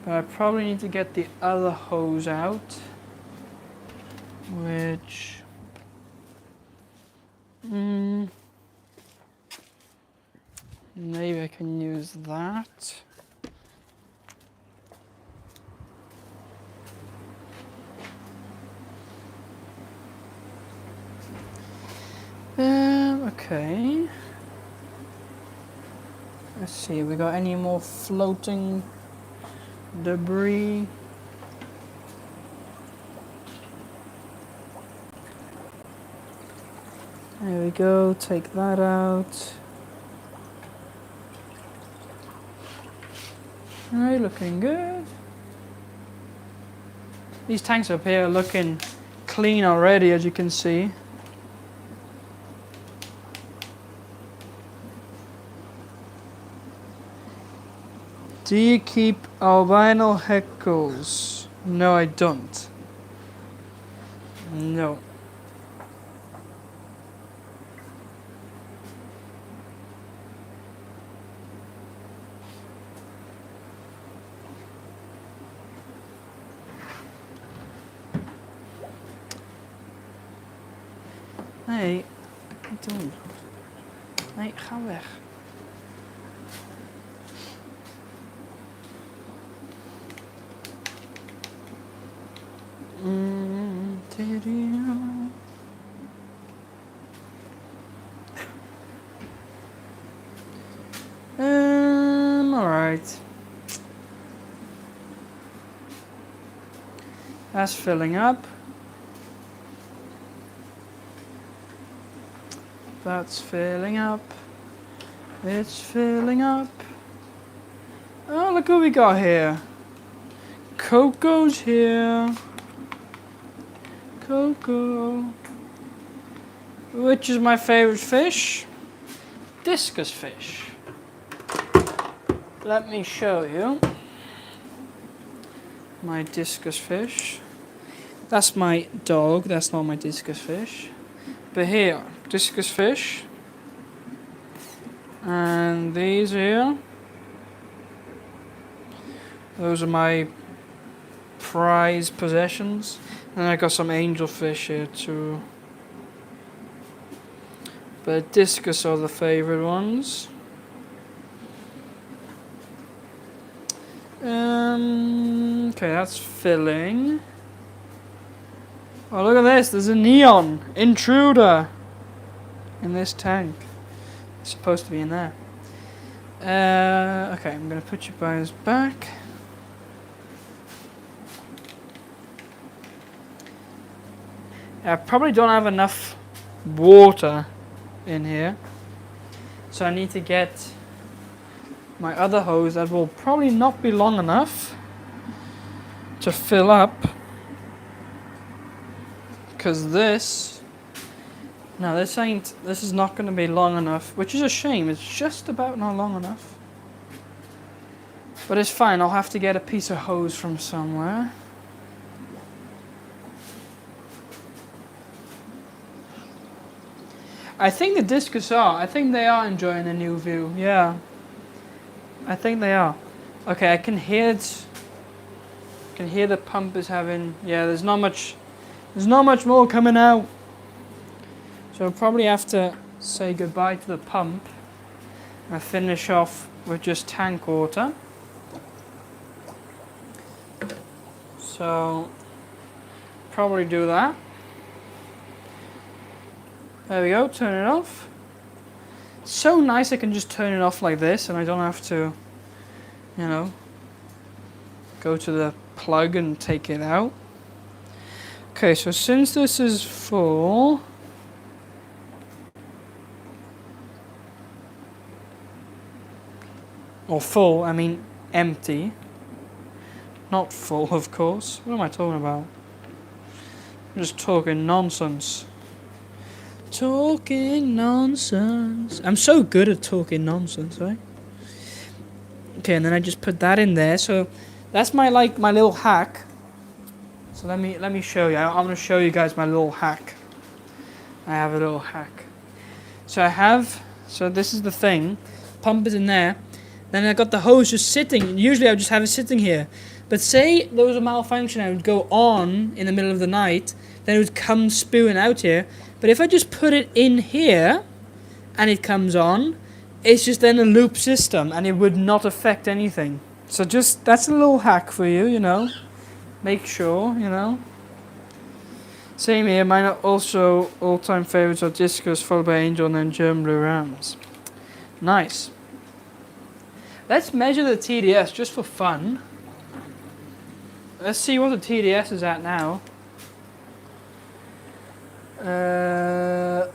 I probably need to get the other hose out, which maybe I can use that. Okay. Let's see, we got any more floating debris? There we go, take that out. Alright, looking good. These tanks up here are looking clean already, as you can see. Do you keep albino geckos? No, I don't. No. Nee, niet doen. Nee, ga weg. Alright. That's filling up. That's filling up. It's filling up. Oh, look who we got here. Coco's here. Coco. Which is my favorite fish? Discus fish. Let me show you my discus fish. That's my dog, that's not my discus fish. But here, discus fish. And these here. Those are my prized possessions. And I got some angelfish here too. But discus are the favorite ones. Okay, that's filling. Oh, look at this. There's a neon intruder in this tank. It's supposed to be in there. Okay, I'm going to put you guys back. I probably don't have enough water in here. So I need to get my other hose that will probably not be long enough to fill up. Because this is not going to be long enough, which is a shame. It's just about not long enough. But it's fine, I'll have to get a piece of hose from somewhere. I think the discus I think they are enjoying the new view, yeah. I think they are. Okay, I can hear it. I can hear the pump is having, yeah, there's not much more coming out. So I'll probably have to say goodbye to the pump and finish off with just tank water. So probably do that. There we go, turn it off. It's so nice I can just turn it off like this and I don't have to, you know, go to the plug and take it out. Okay, so since this is full, or full, I mean empty, not full of course. What am I talking about? I'm just talking nonsense. Talking nonsense. I'm so good at talking nonsense, right? Okay, and then I just put that in there. So that's my little hack. So let me show you. I'm going to show you guys my little hack. I have a little hack. So this is the thing. Pump is in there. Then I got the hose just sitting. Usually I would just have it sitting here. But say there was a malfunction, I would go on in the middle of the night. Then it would come spewing out here. But if I just put it in here and it comes on, it's just then a loop system and it would not affect anything. So just, that's a little hack for you, you know. Make sure, you know. Same here, mine are also all-time favorites are Discos, followed by Angel and then German Blue Rams. Nice. Let's measure the TDS just for fun. Let's see what the TDS is at now.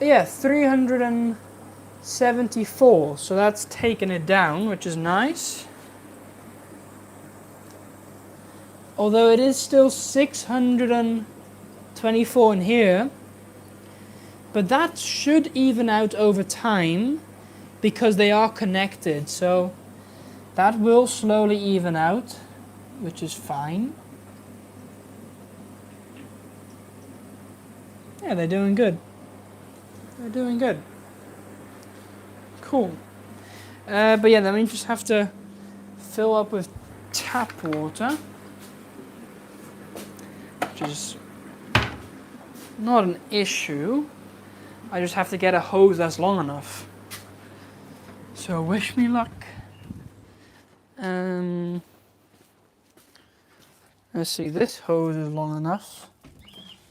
Yeah, 374. So that's taken it down, which is nice. Although it is still 624 in here. But that should even out over time because they are connected. So that will slowly even out, which is fine. Yeah, they're doing good. They're doing good. Cool. But yeah, then we just have to fill up with tap water, which is not an issue. I just have to get a hose that's long enough. So wish me luck. Let's see, this hose is long enough.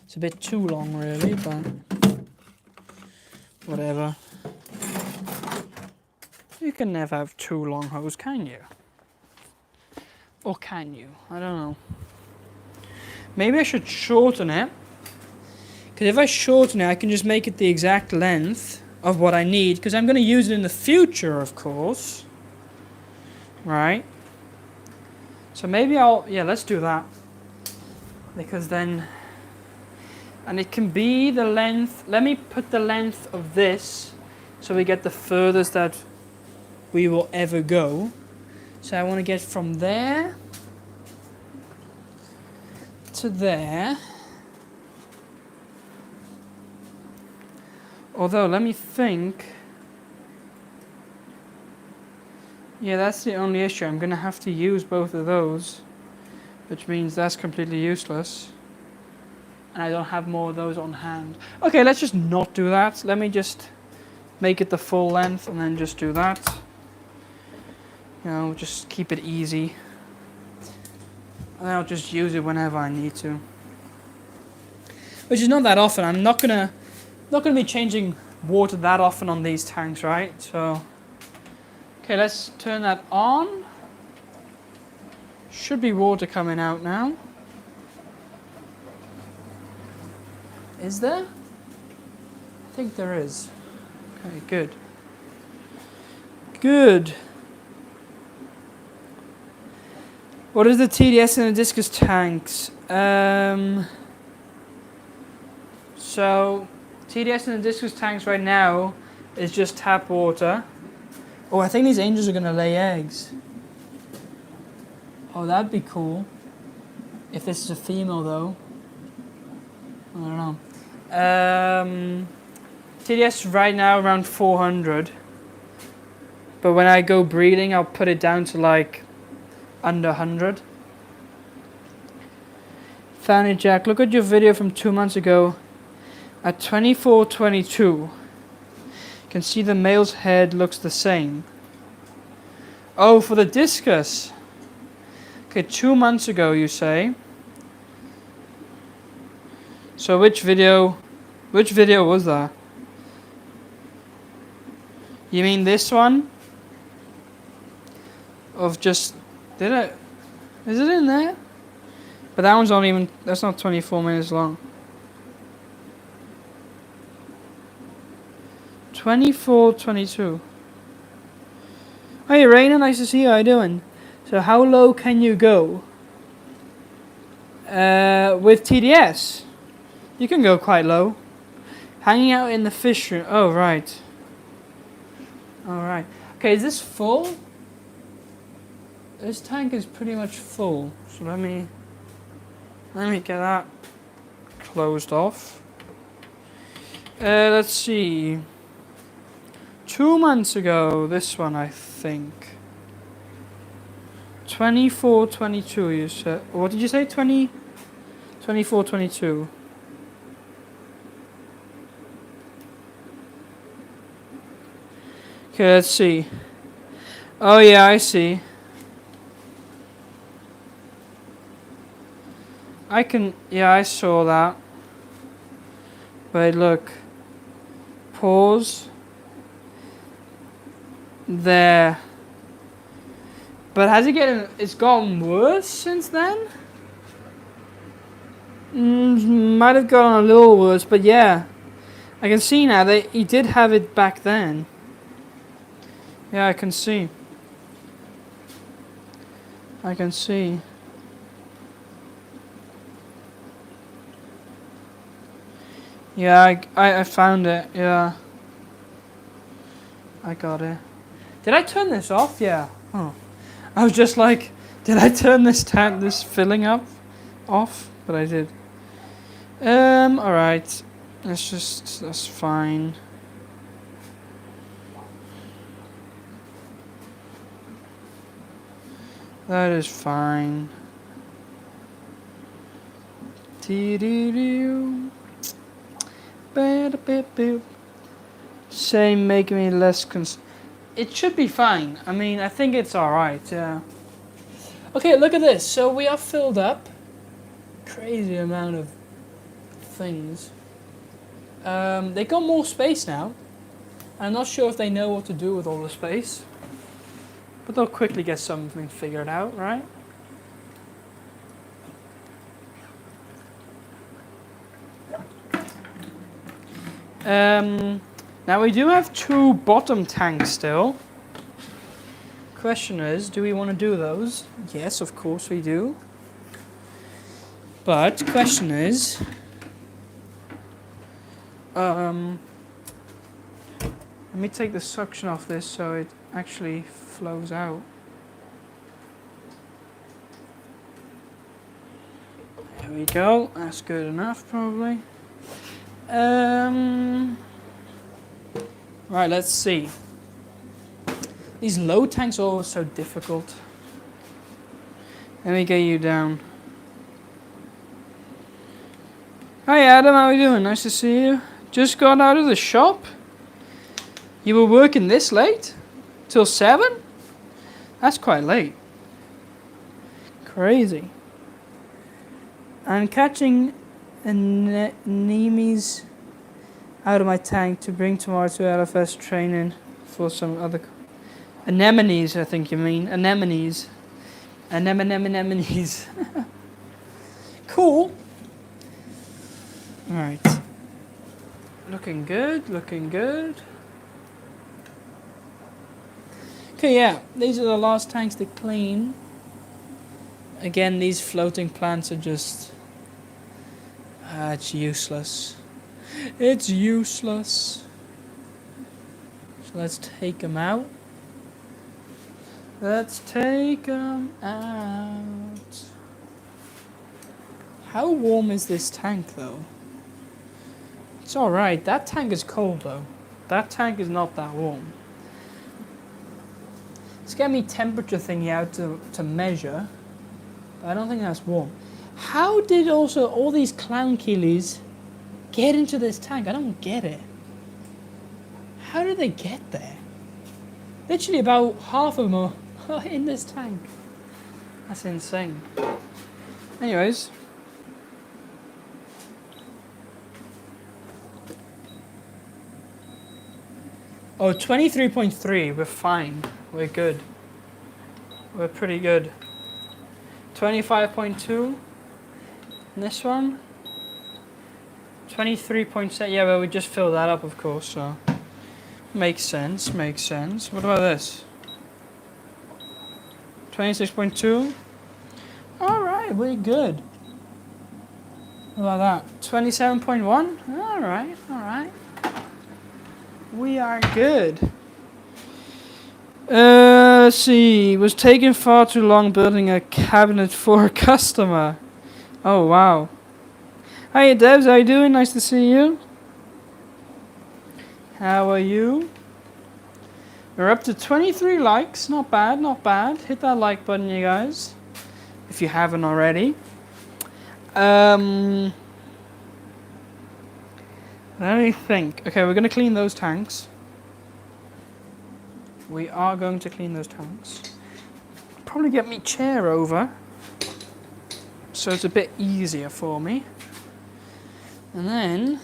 It's a bit too long really, but whatever. You can never have too long hose, can you? Or can you? I don't know. Maybe I should shorten it. Because if I shorten it, I can just make it the exact length of what I need. Because I'm going to use it in the future, of course. Right? So maybe yeah, let's do that. Because then, and it can be the length, let me put the length of this so we get the furthest that we will ever go. So I want to get from there to there. Although, let me think. Yeah, that's the only issue. I'm going to have to use both of those, which means that's completely useless. And I don't have more of those on hand. Okay, let's just not do that. Let me just make it the full length and then just do that. You know, just keep it easy. And I'll just use it whenever I need to. Which is not that often. I'm not gonna be changing water that often on these tanks, right? So, okay, let's turn that on. Should be water coming out now. Is there? I think there is. Okay, good. Good. What is the TDS in the discus tanks? So, TDS in the discus tanks right now is just tap water. Oh, I think these angels are going to lay eggs. Oh, that'd be cool. If this is a female, though. I don't know. TDS right now around 400. But when I go breeding, I'll put it down to like under 100. Fanny Jack, look at your video from 2 months ago. At 24:22, you can see the male's head looks the same. Oh, for the discus. Okay, 2 months ago, you say. So which video was that? You mean this one? Of just, is it in there? But that one's not even, that's not 24 minutes long. 24:22. Hey Raina, nice to see you, how you doing? So how low can you go? With TDS? You can go quite low. Hanging out in the fish room. Oh, right. Alright. Okay, is this full? This tank is pretty much full. So let me Let me get that closed off. Let's see. 2 months ago, this one I think. 24, 22 you said. What did you say? 24, 22. Okay, let's see. Oh yeah, I see. I saw that. Wait, look. Pause. There. But it's gotten worse since then? Might have gotten a little worse, but yeah. I can see now that he did have it back then. Yeah, I can see. Yeah, I found it, yeah. I got it. Did I turn this off? Yeah. Oh. I was just like, did I turn this filling up off? But I did. Alright. That's fine. That is fine. Say make me less it should be fine. I mean, I think it's alright, yeah. Okay, look at this. So we are filled up. Crazy amount of things. They got more space now. I'm not sure if they know what to do with all the space. But they'll quickly get something figured out, right? Now we do have 2 bottom tanks still. Question is, do we want to do those? Yes, of course we do. But question is, let me take the suction off this so it actually flows out. There we go. That's good enough, probably. Right, let's see. These low tanks are always so difficult. Let me get you down. Hi Adam, how are you doing? Nice to see you. Just got out of the shop? You were working this late? Till 7? That's quite late. Crazy. I'm catching anemones out of my tank to bring tomorrow to LFS training for some other... Anemones, I think you mean. Anemones. Anemones. Cool. Alright. Looking good, looking good. Okay, yeah. These are the last tanks to clean. Again, these floating plants are just... it's useless. It's useless. So let's take them out. Let's take them out. How warm is this tank though? It's alright. That tank is cold though. That tank is not that warm. Let's get me temperature thingy out to measure. But I don't think that's warm. How did also all these clown killies get into this tank? I don't get it. How did they get there? Literally about half of them are in this tank. That's insane. Anyways. Oh, 23.3. We're fine. We're good. We're pretty good. 25.2. This one. 23.7. Yeah, but we just filled that up, of course, so. Makes sense, makes sense. What about this? 26.2. Alright, we're good. What about that? 27.1. Alright, alright. We are good. Let's see. Was taking far too long building a cabinet for a customer. Oh, wow. Hey, Devs, how you doing? Nice to see you. How are you? We're up to 23 likes. Not bad, not bad. Hit that like button, you guys, if you haven't already. Let me think. Okay, we're going to clean those tanks. We are going to clean those tanks. Probably get me chair over, so it's a bit easier for me. And then,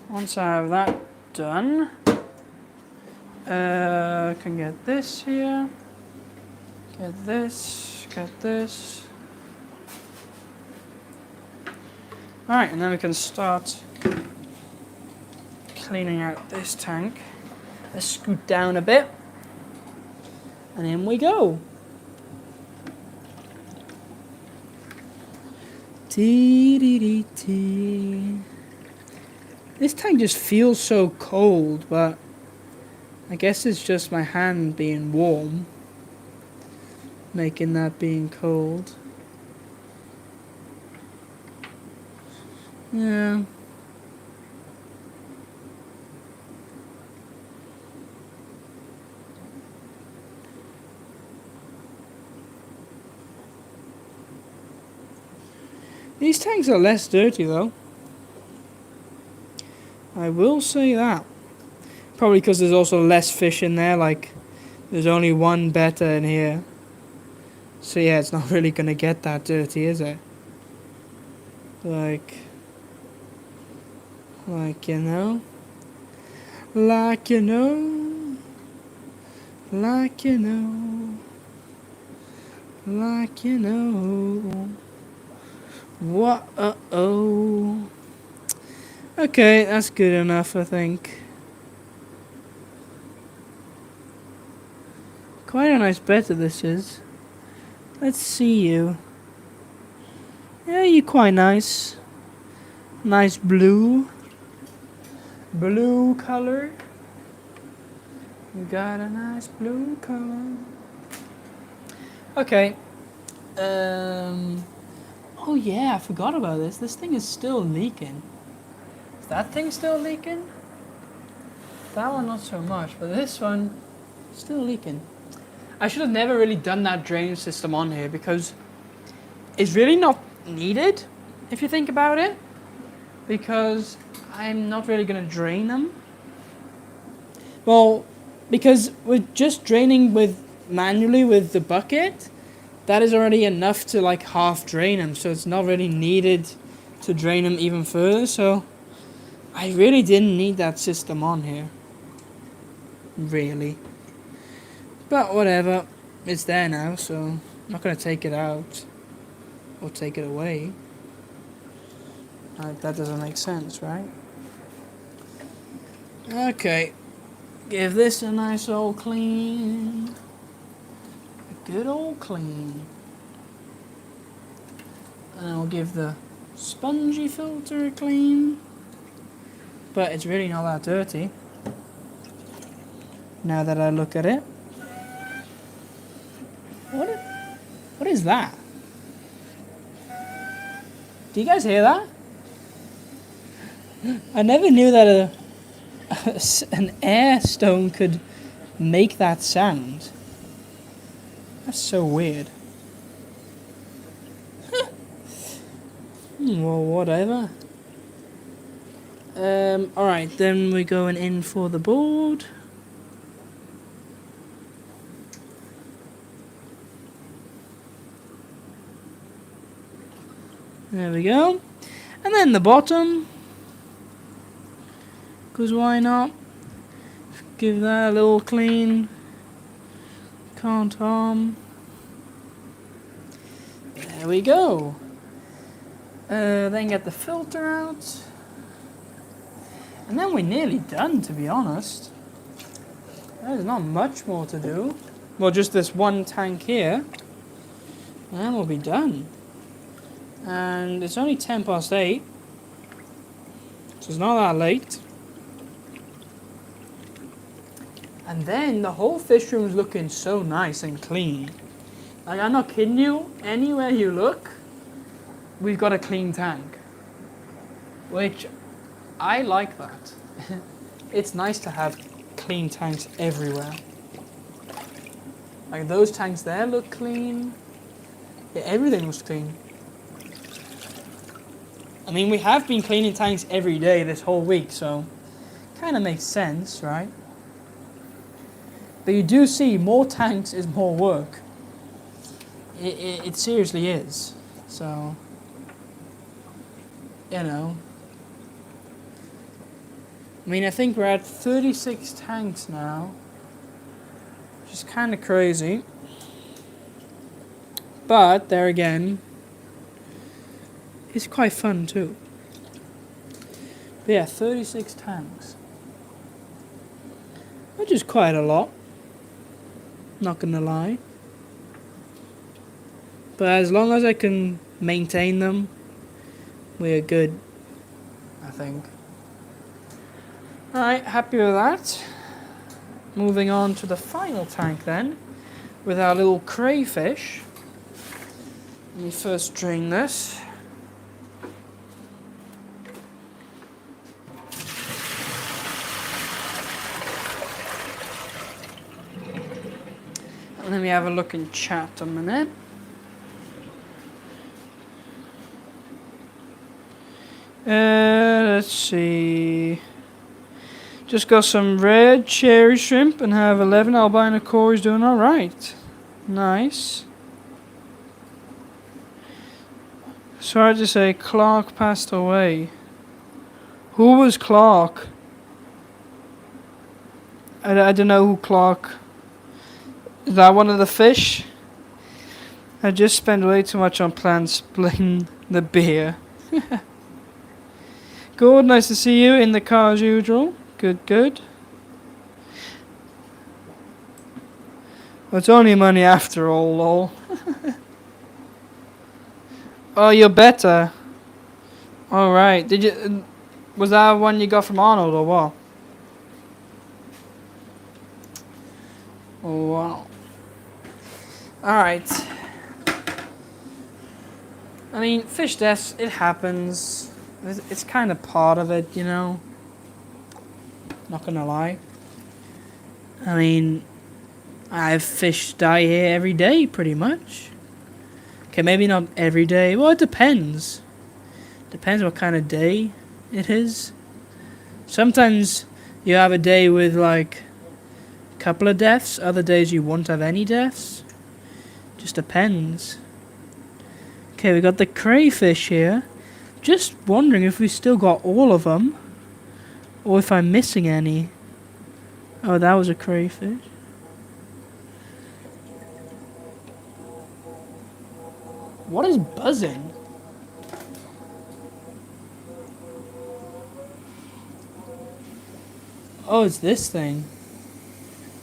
once I have that done, can get this here, get this, get this. Alright, and then we can start cleaning out this tank. Let's scoot down a bit, and in we go. Tee. This tank just feels so cold, but I guess it's just my hand being warm, making that being cold. Yeah. These tanks are less dirty though. I will say that. Probably because there's also less fish in there, like there's only one betta in here. So yeah, it's not really going to get that dirty, is it? Like, you know? Like you know. Like you know. Like you know. What? Uh-oh. Okay, that's good enough, I think. Quite a nice betta this is. Let's see you. Yeah, you're quite nice. Nice blue. Blue color. You got a nice blue color. Okay. Oh yeah, I forgot about this. This thing is still leaking. Is that thing still leaking? That one not so much, but this one still leaking. I should have never really done that drain system on here because it's really not needed if you think about it, because I'm not really going to drain them. Well, because we're just draining manually with the bucket, that is already enough to like half drain them, so it's not really needed to drain them even further. So I really didn't need that system on here, really. But whatever, it's there now, so I'm not going to take it out or take it away. That doesn't make sense, right? Okay, give this a nice old clean. A good old clean. And I'll give the spongy filter a clean. But it's really not that dirty, now that I look at it. What is that? Do you guys hear that? I never knew that an air stone could make that sound. That's so weird. Well, whatever. Alright, then we're going in for the board. There we go. And then the bottom. Because why not? Give that a little clean. Can't harm. There we go. Then get the filter out. And then we're nearly done, to be honest. There's not much more to do. Well, just this one tank here. And then we'll be done. And it's only 8:10. So it's not that late. And then the whole fish room is looking so nice and clean. Like, I'm not kidding you. Anywhere you look, we've got a clean tank. Which, I like that. It's nice to have clean tanks everywhere. Like, those tanks there look clean. Yeah, everything looks clean. I mean, we have been cleaning tanks every day this whole week, so kind of makes sense, right? But you do see more tanks is more work. It seriously is. So, you know. I mean, I think we're at 36 tanks now, which is kind of crazy. But, there again, it's quite fun too. But yeah, 36 tanks. Which is quite a lot. Not gonna lie. But as long as I can maintain them, we're good, I think. Alright, happy with that. Moving on to the final tank then, with our little crayfish. Let me first drain this. And let me have a look in chat a minute. Let's see. Just got some red cherry shrimp and have 11 albino cories doing alright. Nice. Sorry to say, Clark passed away. Who was Clark? I don't know who Clark. Is that one of the fish? I just spent way too much on plants splitting the beer. Good, nice to see you in the car as usual. Good, good. Well, it's only money after all, lol. Oh, you're better. Alright, did you... Was that one you got from Arnold or what? Oh, wow. Alright. I mean, fish deaths, it happens. It's kind of part of it, you know. Not gonna lie. I mean, I have fish die here every day, pretty much. Okay, maybe not every day. Well, it depends. Depends what kind of day it is. Sometimes you have a day with like a couple of deaths. Other days you won't have any deaths. Just depends. Okay, we got the crayfish here. Just wondering if we still got all of them. Or if I'm missing any. Oh, that was a crayfish. What is buzzing? Oh, it's this thing.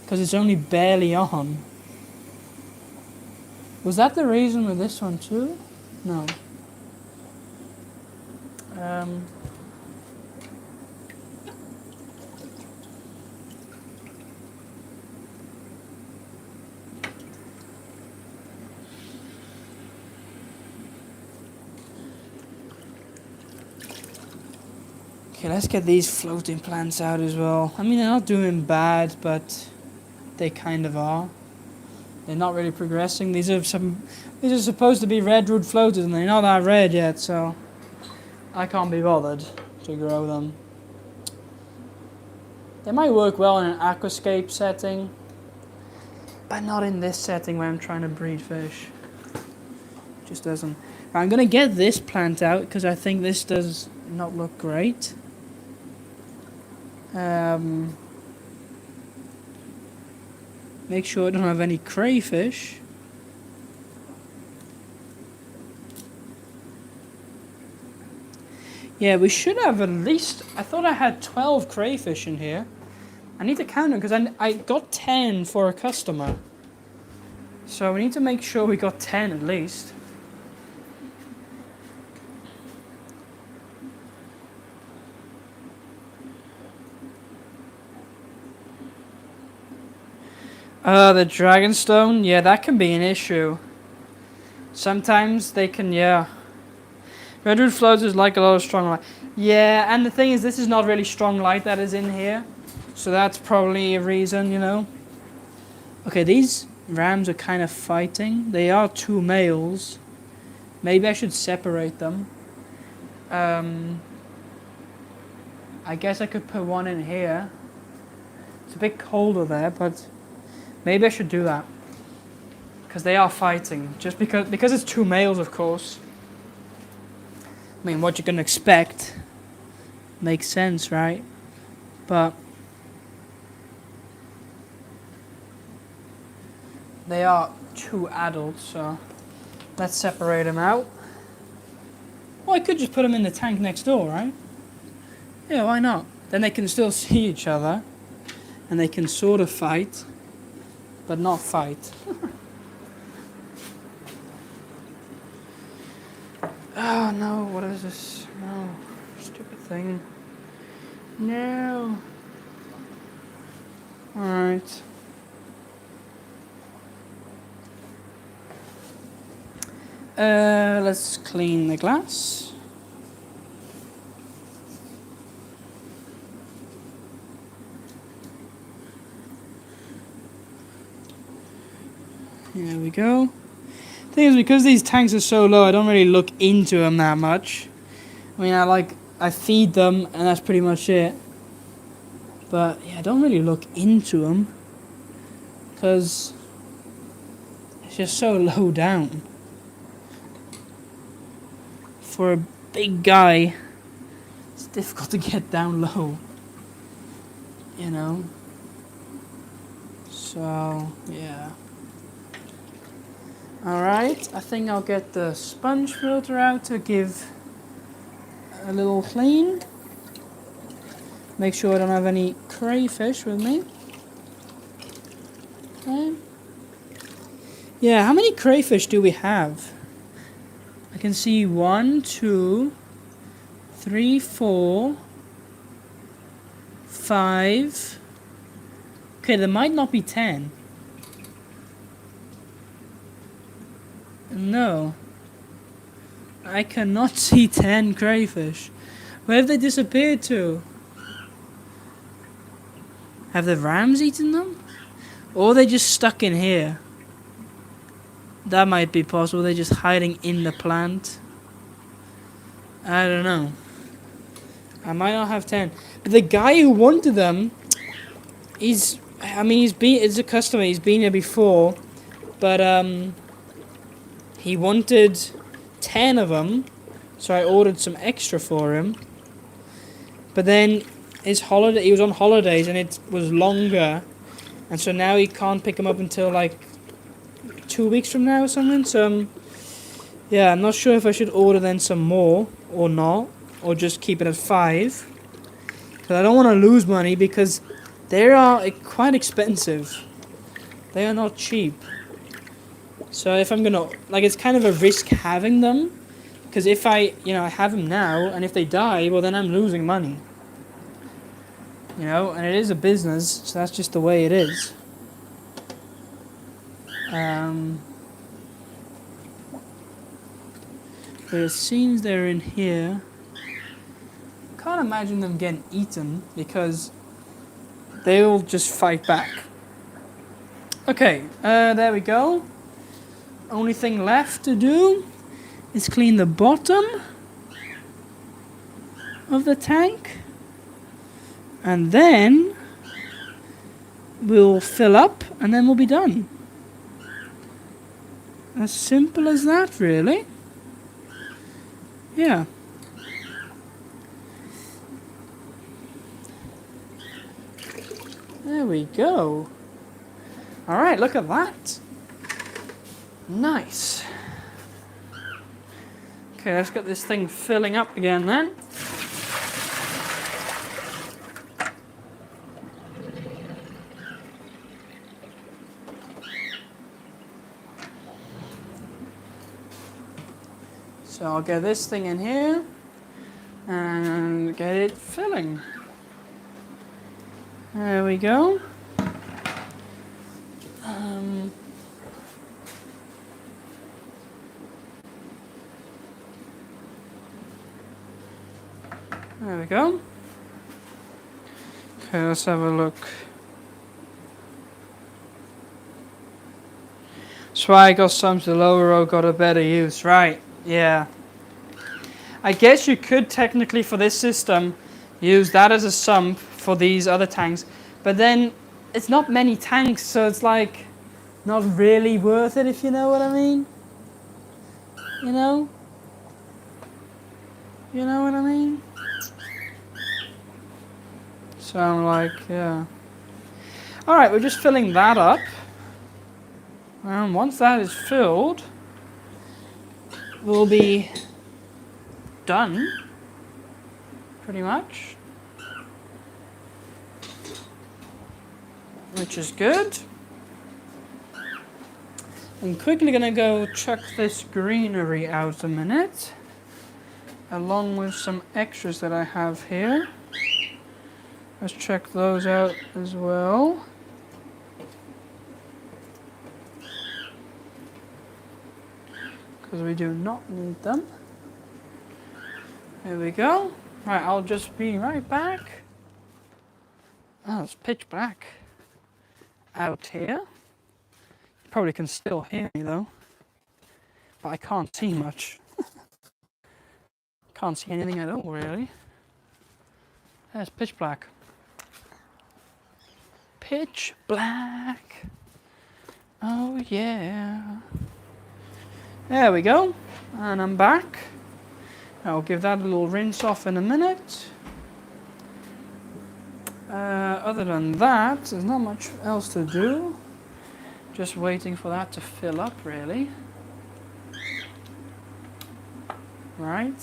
Because it's only barely on. Was that the reason with this one too? No. Okay, let's get these floating plants out as well. I mean, they're not doing bad, but they kind of are. They're not really progressing. These are supposed to be redwood floaters, and they're not that red yet, so I can't be bothered to grow them. They might work well in an aquascape setting, but not in this setting where I'm trying to breed fish. Just doesn't. I'm gonna get this plant out because I think this does not look great. Make sure I don't have any crayfish. Yeah, we should have at least... I thought I had 12 crayfish in here. I need to count them because I got 10 for a customer. So we need to make sure we got 10 at least. The dragonstone, yeah, that can be an issue. Sometimes they can, yeah. Redwood floaters like a lot of strong light. Yeah, and the thing is, this is not really strong light that is in here. So that's probably a reason, you know. Okay, these rams are kind of fighting. They are two males. Maybe I should separate them. I guess I could put one in here. It's a bit colder there, but maybe I should do that. Because they are fighting. Just because it's two males, of course. I mean, what you can expect makes sense, right? But they are two adults, so let's separate them out. Well, I could just put them in the tank next door, right? Yeah, why not? Then they can still see each other, and they can sort of fight, but not fight. Oh no, what is this? No, stupid thing. No. Alright. Let's clean the glass. There we go. Thing is, because these tanks are so low, I don't really look into them that much. I mean, I feed them, and that's pretty much it. But yeah, I don't really look into them because it's just so low down. For a big guy, it's difficult to get down low. You know. So yeah. Alright, I think I'll get the sponge filter out to give a little clean. Make sure I don't have any crayfish with me. Okay. Yeah, how many crayfish do we have? I can see 1, 2, 3, 4, 5. Okay, there might not be 10. No. I cannot see 10 crayfish. Where have they disappeared to? Have the rams eaten them? Or are they just stuck in here? That might be possible. They're just hiding in the plant. I don't know. I might not have 10. But the guy who wanted them, it's a customer. He's been here before. But, he wanted 10 of them, so I ordered some extra for him. But then he was on holidays and it was longer, and so now he can't pick them up until like 2 weeks from now or something. So yeah, I'm not sure if I should order then some more or not, or just keep it at 5. Because I don't want to lose money because they are quite expensive. They are not cheap. So if I'm gonna, it's kind of a risk having them, because if I have them now, and if they die, well then I'm losing money. And it is a business, so that's just the way it is. But it seems they're in here. Can't imagine them getting eaten, because they'll just fight back. Okay, there we go. Only thing left to do is clean the bottom of the tank, and then we'll fill up and then we'll be done. As simple as that, really. Yeah. There we go. Alright, look at that. Nice. Okay, let's get this thing filling up again then. So I'll get this thing in here and get it filling. There we go. we go. Okay, let's have a look. That's why I got some to the lower row, got a better use. Right, yeah. I guess you could technically, for this system, use that as a sump for these other tanks. But then, it's not many tanks, so it's like, not really worth it, if you know what I mean. You know? You know what I mean? So I'm like, yeah. Alright, we're just filling that up. And once that is filled, we'll be done. Pretty much. Which is good. I'm quickly going to go chuck this greenery out a minute. Along with some extras that I have here. Let's check those out as well. Because we do not need them. There we go. Right, I'll just be right back. Oh, it's pitch black out here. You probably can still hear me though. But I can't see much. Can't see anything at all really. There's pitch black. Pitch black. Oh yeah. There we go. And I'm back. I'll give that a little rinse off in a minute. Other than that, there's not much else to do. Just waiting for that to fill up really. Right.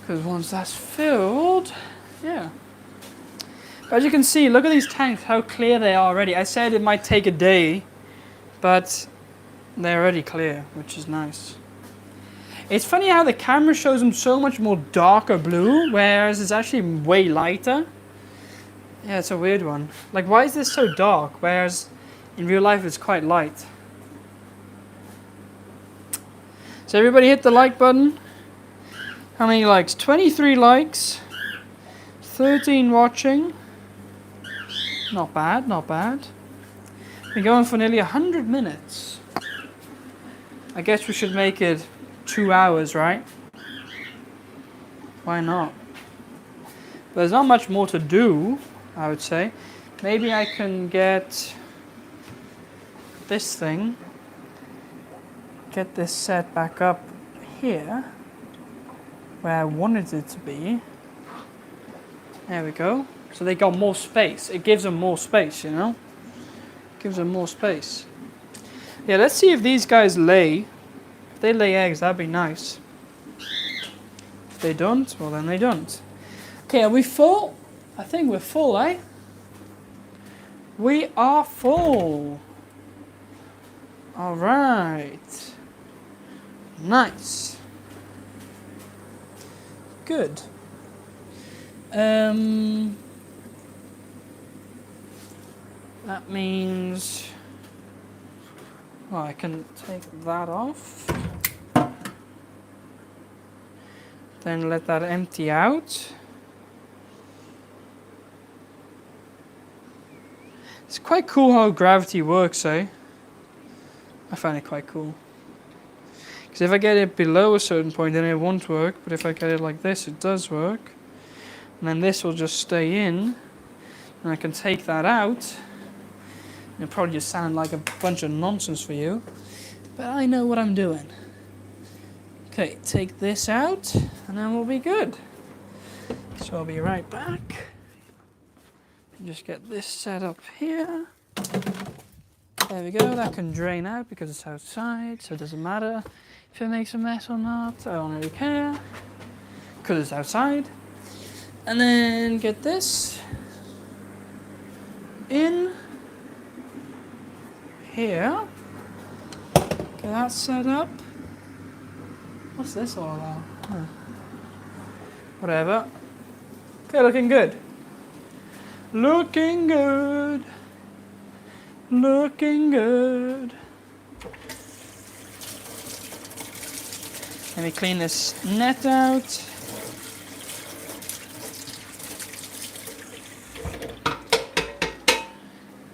Because once that's filled, yeah. But as you can see, look at these tanks, how clear they are already. I said it might take a day, but they're already clear, which is nice. It's funny how the camera shows them so much more darker blue, whereas it's actually way lighter. Yeah, it's a weird one. Like, why is this so dark, whereas in real life it's quite light? So everybody hit the like button. How many likes? 23 likes. 13 watching. Not bad, not bad. We're going for nearly 100 minutes. I guess we should make it 2 hours, right? Why not? There's not much more to do, I would say. Maybe I can get this thing. Get this set back up here. Where I wanted it to be. There we go. So they got more space. It gives them more space, you know? Gives them more space. Yeah, let's see if these guys lay. If they lay eggs, that'd be nice. If they don't, well then they don't. Okay, are we full? I think we're full, eh? We are full. Alright. Nice. Good. That means, well, I can take that off. Then let that empty out. It's quite cool how gravity works, eh? I find it quite cool. Because if I get it below a certain point, then it won't work. But if I get it like this, it does work. And then this will just stay in. And I can take that out. It'll probably just sound like a bunch of nonsense for you. But I know what I'm doing. Okay, take this out. And then we'll be good. So I'll be right back. Just get this set up here. There we go. That can drain out because it's outside. So it doesn't matter if it makes a mess or not. I don't really care. Because it's outside. And then get this in here. Get that set up. What's this all about? Huh. Whatever. Okay, looking good. Looking good. Looking good. Let me clean this net out.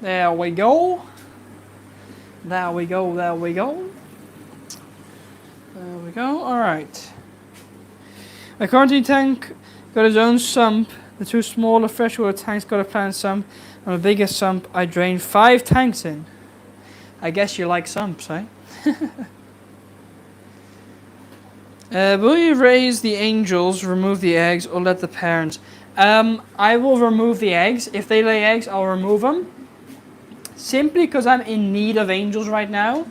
There we go. There we go, there we go. There we go, alright. The quarantine tank got its own sump. The two smaller freshwater tanks got a planned sump. And the biggest sump I drained 5 tanks in. I guess you like sumps, eh? Will you raise the angels, remove the eggs, or let the parents? I will remove the eggs. If they lay eggs, I'll remove them. Simply because I'm in need of angels right now.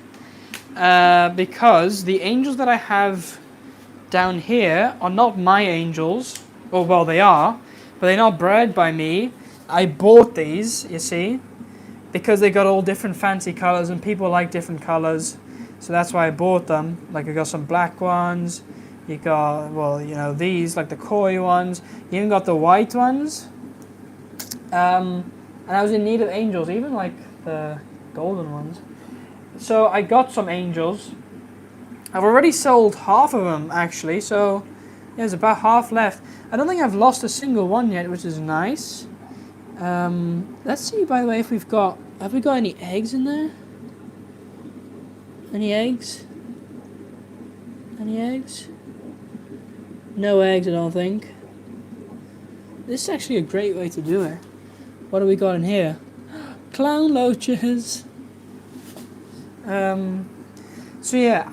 Because the angels that I have down here are not my angels. Oh, well, they are. But they're not bred by me. I bought these, you see. Because they got all different fancy colors and people like different colors. So that's why I bought them. Like I got some black ones. You got, well, you know, these, like the koi ones. You even got the white ones. And I was in need of angels, even like the golden ones. So I got some angels. I've already sold half of them, actually. So yeah, there's about half left. I don't think I've lost a single one yet, which is nice. Let's see, by the way, if have we got any eggs in there? Any eggs? Any eggs? No eggs, I don't think. This is actually a great way to do it. What do we got in here? Clown loaches. So yeah,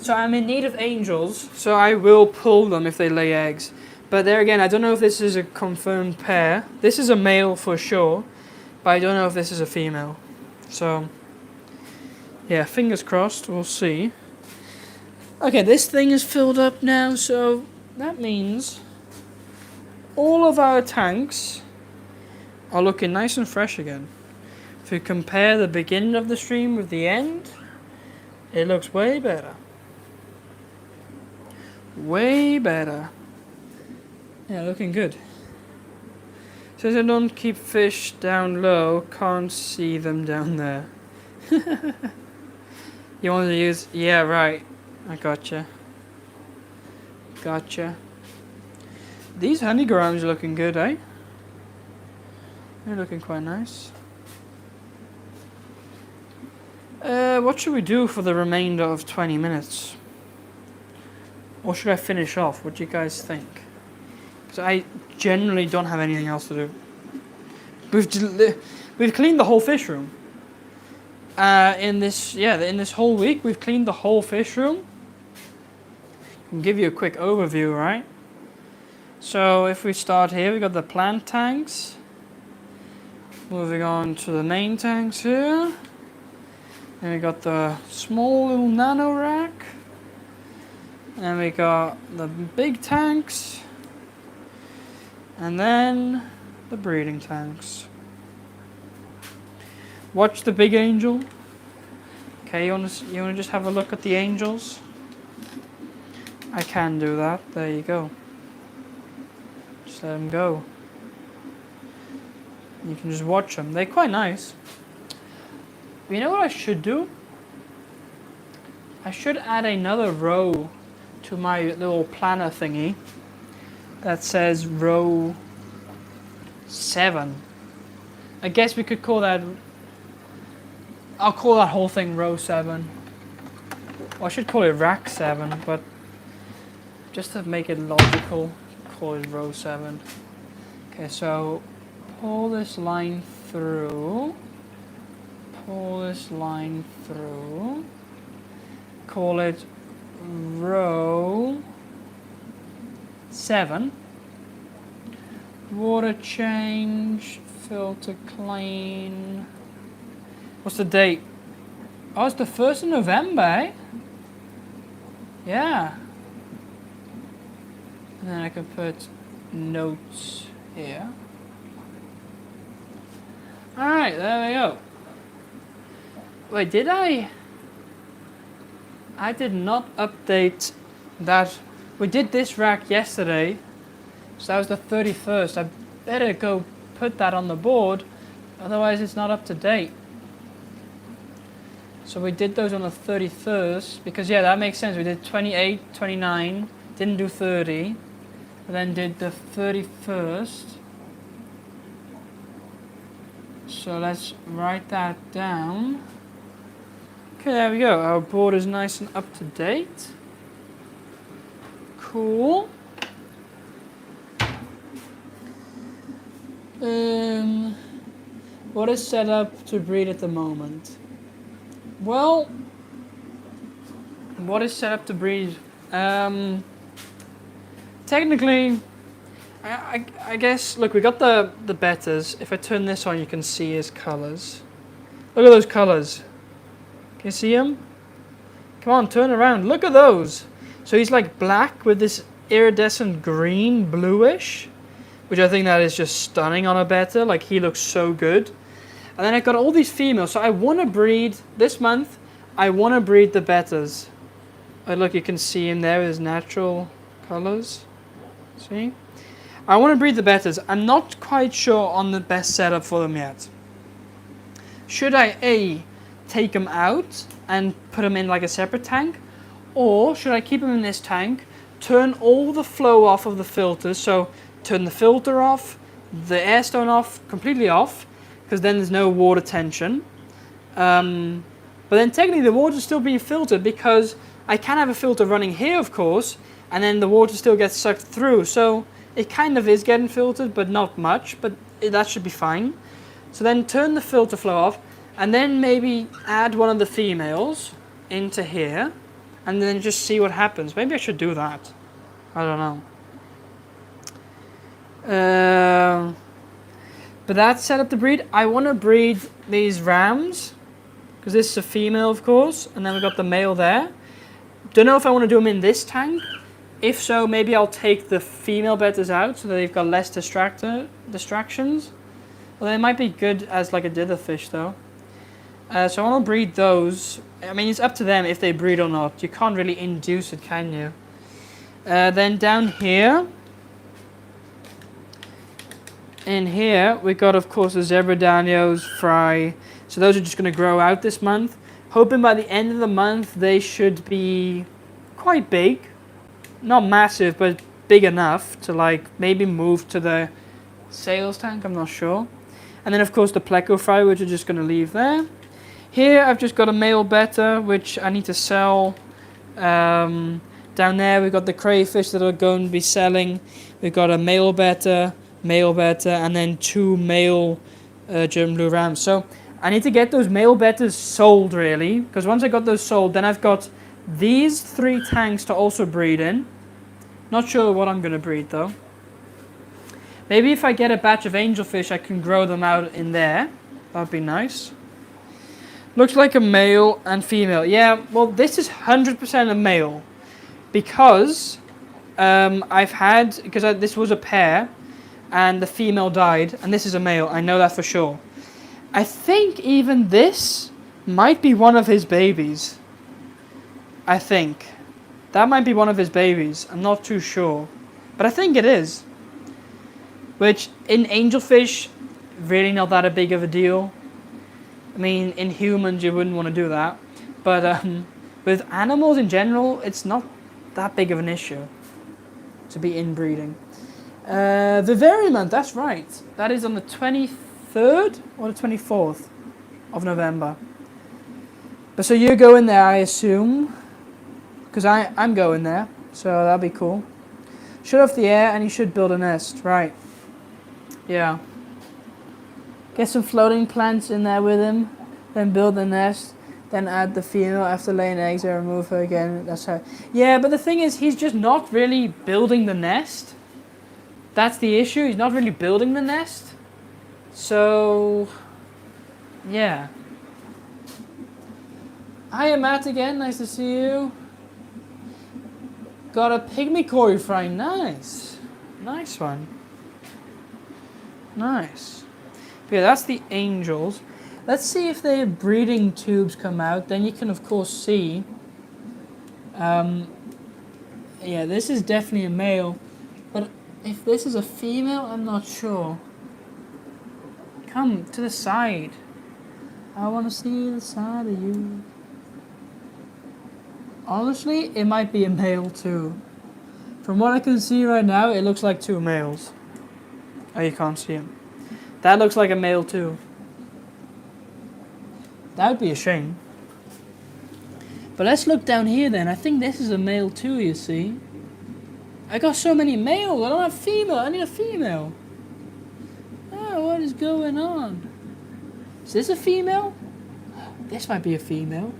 I'm in need of angels, so I will pull them if they lay eggs. But there again, I don't know if this is a confirmed pair. This is a male for sure, but I don't know if this is a female. So yeah, fingers crossed, we'll see. Okay, this thing is filled up now, so that means all of our tanks are looking nice and fresh again. If you compare the beginning of the stream with the end, it looks way better. Way better. Yeah, looking good. Says I don't keep fish down low, can't see them down there. You want to use... Yeah, right. I gotcha. Gotcha. These honeygrams are looking good, eh? They're looking quite nice. What should we do for the remainder of 20 minutes? Or should I finish off? What do you guys think? Because I generally don't have anything else to do. We've cleaned the whole fish room. In this whole week, we've cleaned the whole fish room. I'll give you a quick overview, right? So if we start here, we've got the plant tanks. Moving on to the main tanks here. And we got the small little nano rack. And we got the big tanks. And then the breeding tanks. Watch the big angel. Okay, you wanna just have a look at the angels? I can do that. There you go. Just let them go. You can just watch them. They're quite nice. You know what I should do? I should add another row to my little planner thingy that says row 7. I guess we could call that... I'll call that whole thing row 7. Well, I should call it rack 7, but just to make it logical, call it row 7. Okay, so pull this line through. Pull this line through. Call it row 7. Water change, filter clean. What's the date? Oh, it's the 1st of November, eh? Yeah. And then I can put notes here. Alright, there we go. Wait, did I? I did not update that. We did this rack yesterday, so that was the 31st. I better go put that on the board, otherwise it's not up to date. So we did those on the 31st, because yeah, that makes sense. We did 28, 29, didn't do 30, but then did the 31st. So let's write that down. Okay, there we go. Our board is nice and up to date. Cool. What is set up to breed at the moment? Well, what is set up to breed? Technically, I guess, look, we got the betas. If I turn this on, you can see his colors. Look at those colors. Can you see him? Come on, turn around. Look at those. So he's like black with this iridescent green, bluish, which I think that is just stunning on a beta. Like, he looks so good. And then I've got all these females. So I want to breed, this month, I want to breed the betas. Oh, look, you can see him there with his natural colors. See? I want to breed the betas. I'm not quite sure on the best setup for them yet. Should I, A, take them out and put them in like a separate tank? Or should I keep them in this tank, turn all the flow off of the filters, so turn the filter off, the air stone off, completely off, because then there's no water tension. But then technically the water is still being filtered because I can have a filter running here, of course, and then the water still gets sucked through. So it kind of is getting filtered, but not much, but that should be fine. So then turn the filter flow off, and then maybe add one of the females into here, and then just see what happens. Maybe I should do that. I don't know. But that's set up to breed. I want to breed these rams, because this is a female, of course, and then we've got the male there. Don't know if I want to do them in this tank. If so, maybe I'll take the female betas out so that they've got less distractions. Well, they might be good as like a dither fish, though. So I want to breed those. I mean, it's up to them if they breed or not. You can't really induce it, can you? Then down here, in here, we got, of course, the zebra danios, fry. So those are just going to grow out this month. Hoping by the end of the month, they should be quite big. Not massive, but big enough to, like, maybe move to the sales tank. I'm not sure. And then, of course, the pleco fry, which are just going to leave there. Here, I've just got a male betta, which I need to sell. Down there, we've got the crayfish that are going to be selling. We've got a male betta, and then 2 male German blue rams. So I need to get those male bettas sold, really, because once I got those sold, then I've got these 3 tanks to also breed in. Not sure what I'm going to breed, though. Maybe if I get a batch of angelfish, I can grow them out in there. That'd be nice. Looks like a male and female. Yeah, well, this is 100% a male. Because this was a pair, and the female died, and this is a male. I know that for sure. I think even this might be one of his babies. I think. That might be one of his babies. I'm not too sure. But I think it is. Which, in angelfish, really not that a big of a deal. I mean, in humans, you wouldn't want to do that. But with animals in general, it's not that big of an issue to be inbreeding. Vivarium month, that's right. That is on the 23rd or the 24th of November. But so you're going there, I assume. Because I'm going there. So that'll be cool. Shut off the air and you should build a nest. Right. Yeah. Get some floating plants in there with him. Then build the nest. Then add the female after laying eggs and remove her again. That's how. Yeah, but the thing is, he's just not really building the nest. That's the issue. He's not really building the nest. So, yeah. Hiya, Matt again. Nice to see you. Got a pygmy koi fry. Nice. Nice one. Nice. But yeah, that's the angels. Let's see if their breeding tubes come out. Then you can, of course, see. Yeah, this is definitely a male. But if this is a female, I'm not sure. Come to the side. I want to see the side of you. Honestly, it might be a male too. From what I can see right now, it looks like 2 males. Oh, you can't see him. That looks like a male too. That would be a shame. But let's look down here then. I think this is a male too, you see. I got so many males. I don't have female. I need a female. Oh, what is going on? Is this a female? This might be a female.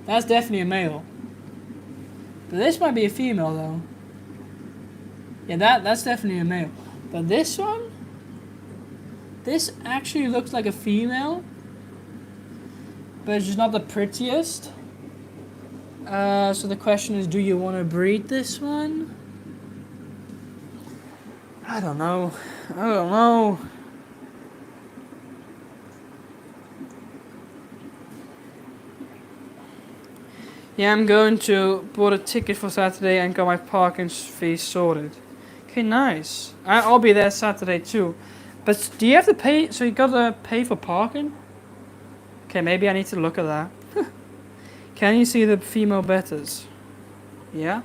That's definitely a male. But this might be a female though. Yeah, that's definitely a male. But this one? This actually looks like a female. But it's just not the prettiest. So the question is, do you want to breed this one? I don't know. Yeah, I'm going to bought a ticket for Saturday and got my parking fee sorted. Okay, nice. I'll be there Saturday too. But do you have to pay? So you gotta pay for parking? Okay, maybe I need to look at that. Can you see the female betters? Yeah?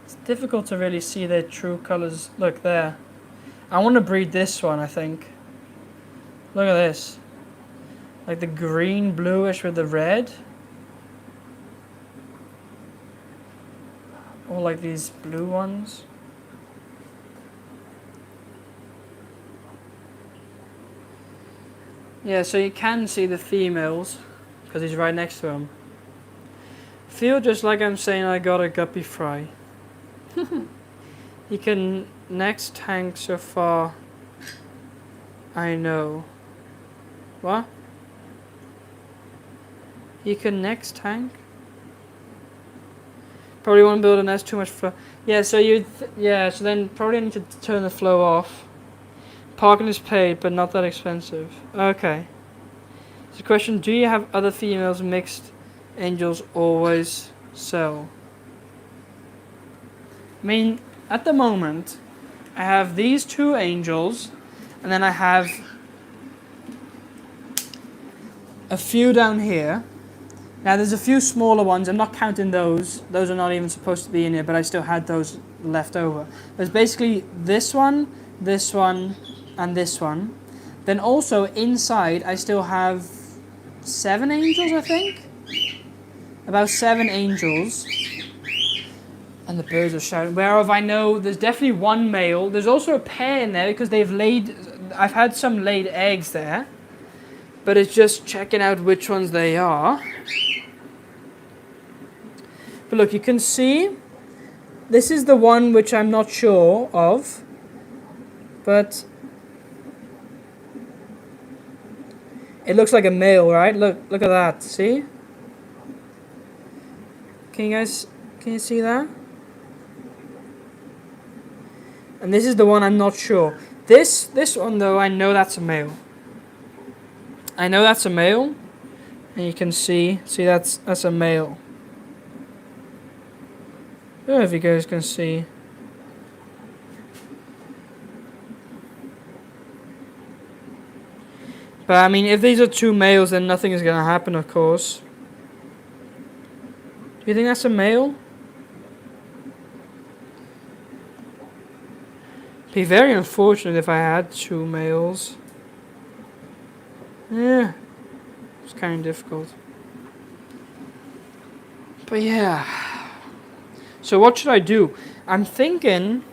It's difficult to really see their true colors. Look there. I want to breed this one, I think. Look at this. Like the green bluish with the red. Or like these blue ones. Yeah, so you can see the females because he's right next to him. Feel just like I'm saying I got a guppy fry. You can next tank so far. I know. What? You can next tank? Probably won't build a nest too much flow. Yeah, so so then probably need to turn the flow off. Parking is paid, but not that expensive. Okay. So the question, do you have other females mixed angels always sell? I mean, at the moment, I have these two angels, and then I have a few down here. Now there's a few smaller ones, I'm not counting those. Those are not even supposed to be in here, but I still had those left over. There's basically this one, and this one. Then also inside I still have 7 angels, I think. About 7 angels. And the birds are shouting. Whereof I know there's definitely one male. There's also a pair in there because I've had some laid eggs there. But it's just checking out which ones they are. But look, you can see this is the one which I'm not sure of. But it looks like a male, right? Look at that. See? Can you see that? And this is the one I'm not sure. This one though, I know that's a male. I know that's a male. And you can see that's a male. I don't know if you guys can see. But I mean, if these are 2 males, then nothing is going to happen, of course. Do you think that's a male? Be very unfortunate if I had 2 males. Yeah, it's kind of difficult. But yeah. So what should I do? I'm thinking,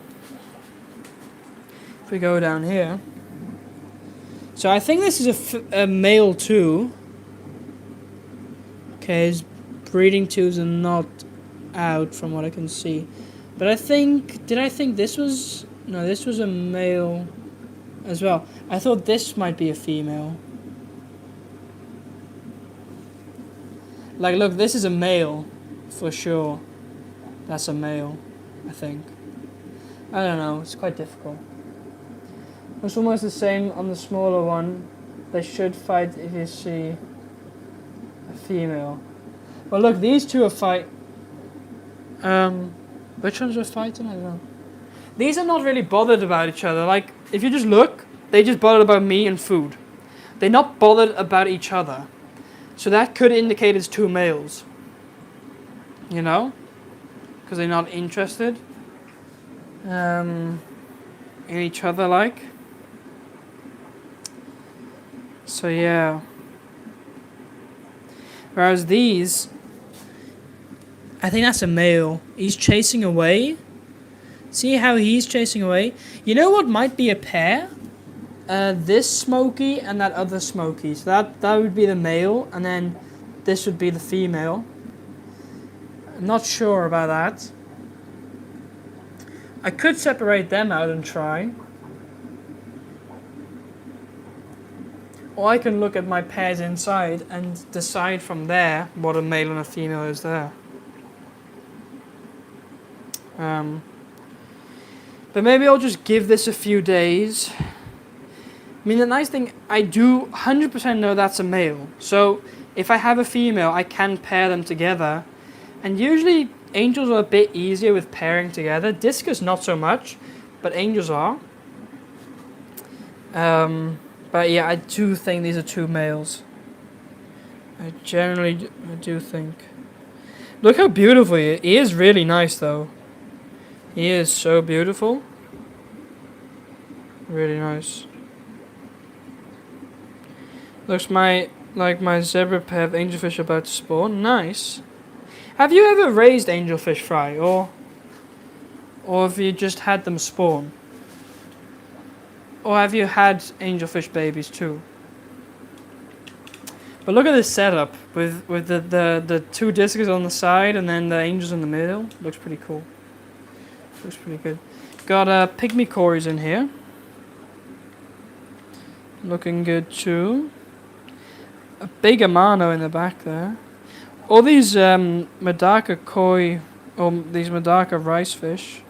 if we go down here. So I think this is a male too. Okay, his breeding tubes are not out from what I can see. But I think this was... No, this was a male as well. I thought this might be a female. Like, look, this is a male for sure. That's a male, I think. I don't know, it's quite difficult. It's almost the same on the smaller one. They should fight if you see a female. Well, look, these two are fight. Which ones are fighting? I don't know. These are not really bothered about each other. Like, if you just look, they just bothered about me and food. They're not bothered about each other. So that could indicate it's 2 males. You know? Because they're not interested in each other, like. So yeah. Whereas these, I think that's a male. He's chasing away. See how he's chasing away? You know what might be a pair? This Smoky and that other Smoky. So that would be the male, and then this would be the female. I'm not sure about that. I could separate them out and try. Or I can look at my pairs inside and decide from there what a male and a female is there. But maybe I'll just give this a few days. I mean, the nice thing, I do 100% know that's a male. So if I have a female, I can pair them together. And usually angels are a bit easier with pairing together. Discus not so much, but angels are. But yeah, I do think these are two males. I do think. Look how beautiful he is. He is really nice though. He is so beautiful. Really nice. Looks like my zebra pair of angelfish about to spawn. Nice. Have you ever raised angelfish, Fry, or have you just had them spawn? Or have you had angelfish babies too? But look at this setup with the two discs on the side and then the angels in the middle. Looks pretty cool. Looks pretty good. Got pygmy cories in here. Looking good too. A big amano in the back there. All these Medaka koi, or these Medaka rice fish.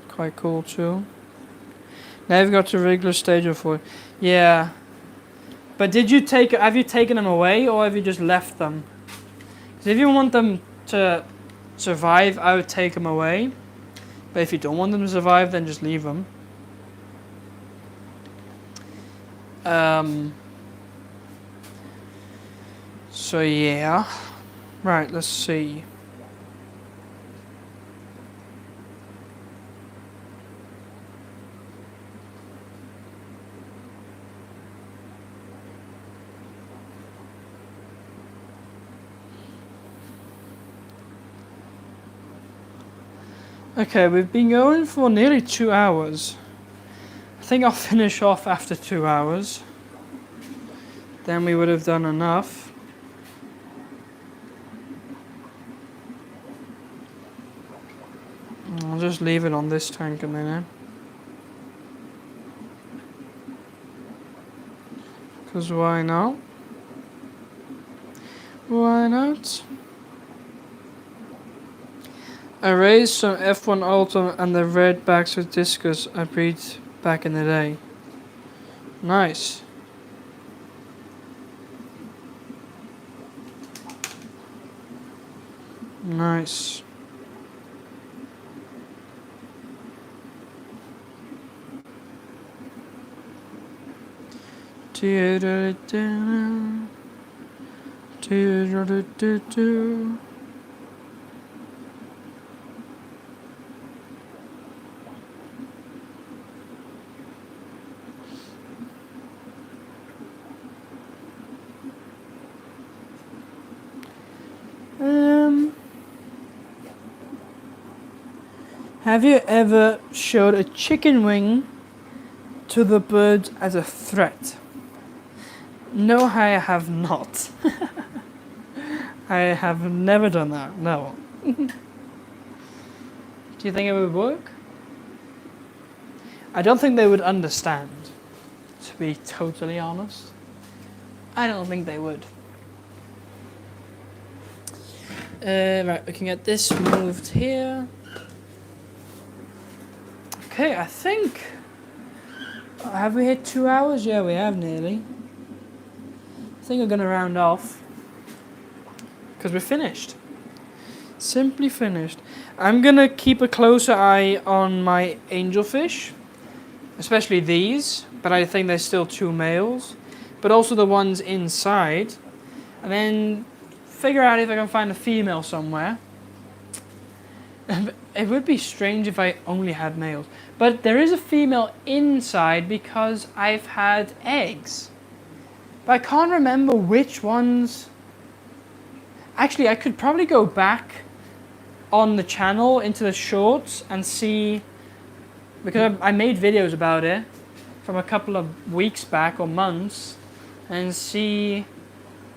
Quite cool too. Now you've got to regular stage of 4. Yeah. But have you taken them away or have you just left them? Because if you want them to survive, I would take them away. But if you don't want them to survive, then just leave them. So yeah. Right, let's see. Okay, we've been going for nearly 2 hours. I think I'll finish off after 2 hours. Then we would have done enough. I'll just leave it on this tank a minute. Because why not? Why not? I raised some F1 Ultim and the red backs with discus I breed back in the day. Nice. Nice. Have you ever showed a chicken wing to the birds as a threat? No, I have not. I have never done that, no. Do you think it would work? I don't think they would understand, to be totally honest. I don't think they would. Right, we can get this moved here. Okay, I think... Have we hit 2 hours? Yeah, we have nearly. I think we're going to round off. Because we're finished. Simply finished. I'm going to keep a closer eye on my angelfish. Especially these. But I think there's still 2 males. But also the ones inside. And then figure out if I can find a female somewhere. It would be strange if I only had males. But there is a female inside because I've had eggs. But I can't remember which ones. Actually, I could probably go back on the channel into the shorts and see, because I made videos about it from a couple of weeks back or months, and see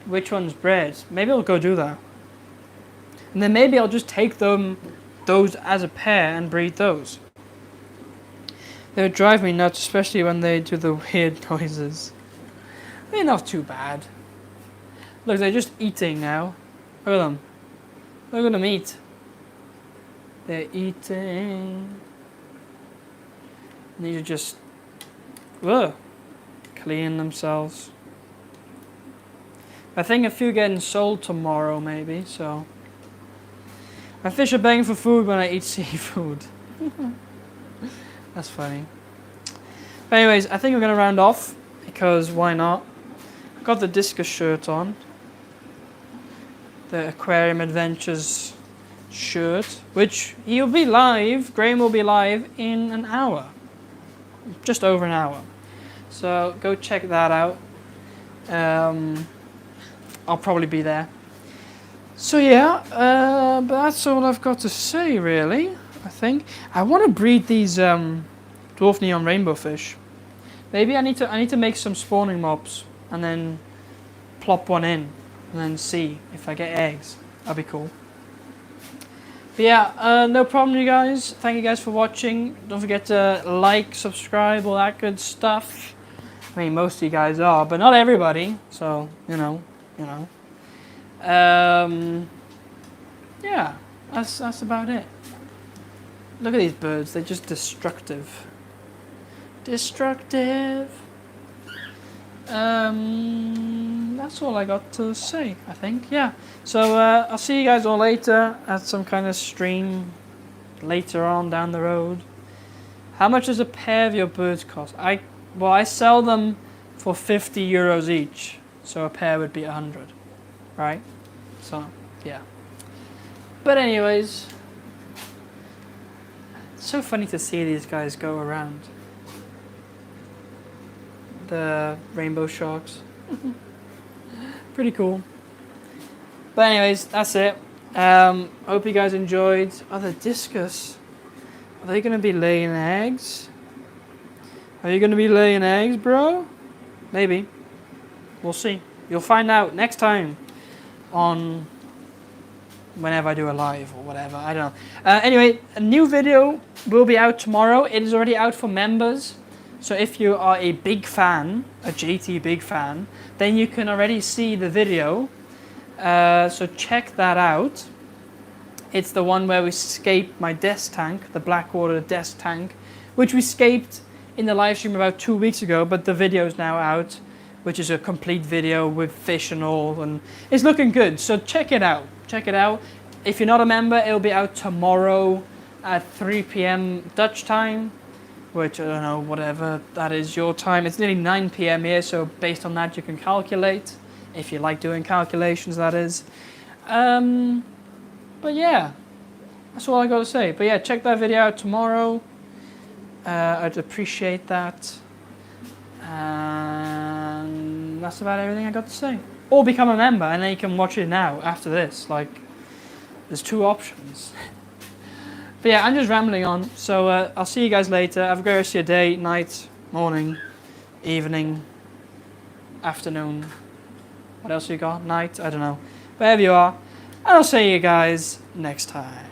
which one's bred. Maybe I'll go do that. And then maybe I'll just take those as a pair and breed those. They would drive me nuts, especially when they do the weird noises. They're not too bad. Look, they're just eating now. Look at them. Look at them eat. They're eating. These are just cleaning themselves. I think a few getting sold tomorrow, maybe. So my fish are begging for food when I eat seafood. That's funny. But anyways, I think we're gonna round off because why not? I've got the discus shirt on. The Aquarium Adventures shirt, which he'll be live, Graham will be live in an hour. Just over an hour. So go check that out. I'll probably be there. So yeah, but that's all I've got to say really, I think. I want to breed these dwarf neon rainbow fish. Maybe I need to make some spawning mobs and then plop one in and then see if I get eggs. That'd be cool. But yeah, no problem you guys. Thank you guys for watching. Don't forget to like, subscribe, all that good stuff. I mean, most of you guys are, but not everybody. So, you know. Yeah, that's about it. Look at these birds. They're just destructive. Destructive. That's all I got to say, I think. Yeah. So I'll see you guys all later at some kind of stream later on down the road. How much does a pair of your birds cost? I sell them for 50 euros each, so a pair would be 100, right? So yeah. But anyways, it's so funny to see these guys go around. The rainbow sharks. Pretty cool. But anyways, that's it. Hope you guys enjoyed. Oh, the discus. Are they going to be laying eggs? Are you going to be laying eggs, bro? Maybe. We'll see. You'll find out next time on whenever I do a live or whatever. I don't know. Anyway, a new video will be out tomorrow. It is already out for members. So if you are a big fan, a JT big fan, then you can already see the video. So check that out. It's the one where we escaped my desk tank, the Blackwater desk tank, which we escaped in the live stream about 2 weeks ago, but the video is now out, which is a complete video with fish and all, and it's looking good. So check it out. Check it out. If you're not a member, it'll be out tomorrow at 3 p.m. Dutch time. Which, I don't know, whatever that is your time. It's nearly 9 p.m. here, so based on that you can calculate. If you like doing calculations, that is. But yeah, that's all I got to say. But yeah, check that video out tomorrow. I'd appreciate that. And that's about everything I got to say. Or become a member, and then you can watch it now, after this. Like, there's 2 options. But yeah, I'm just rambling on, so I'll see you guys later. Have a great rest of your day, night, morning, evening, afternoon. What else you got? Night? I don't know. Wherever you are. And I'll see you guys next time.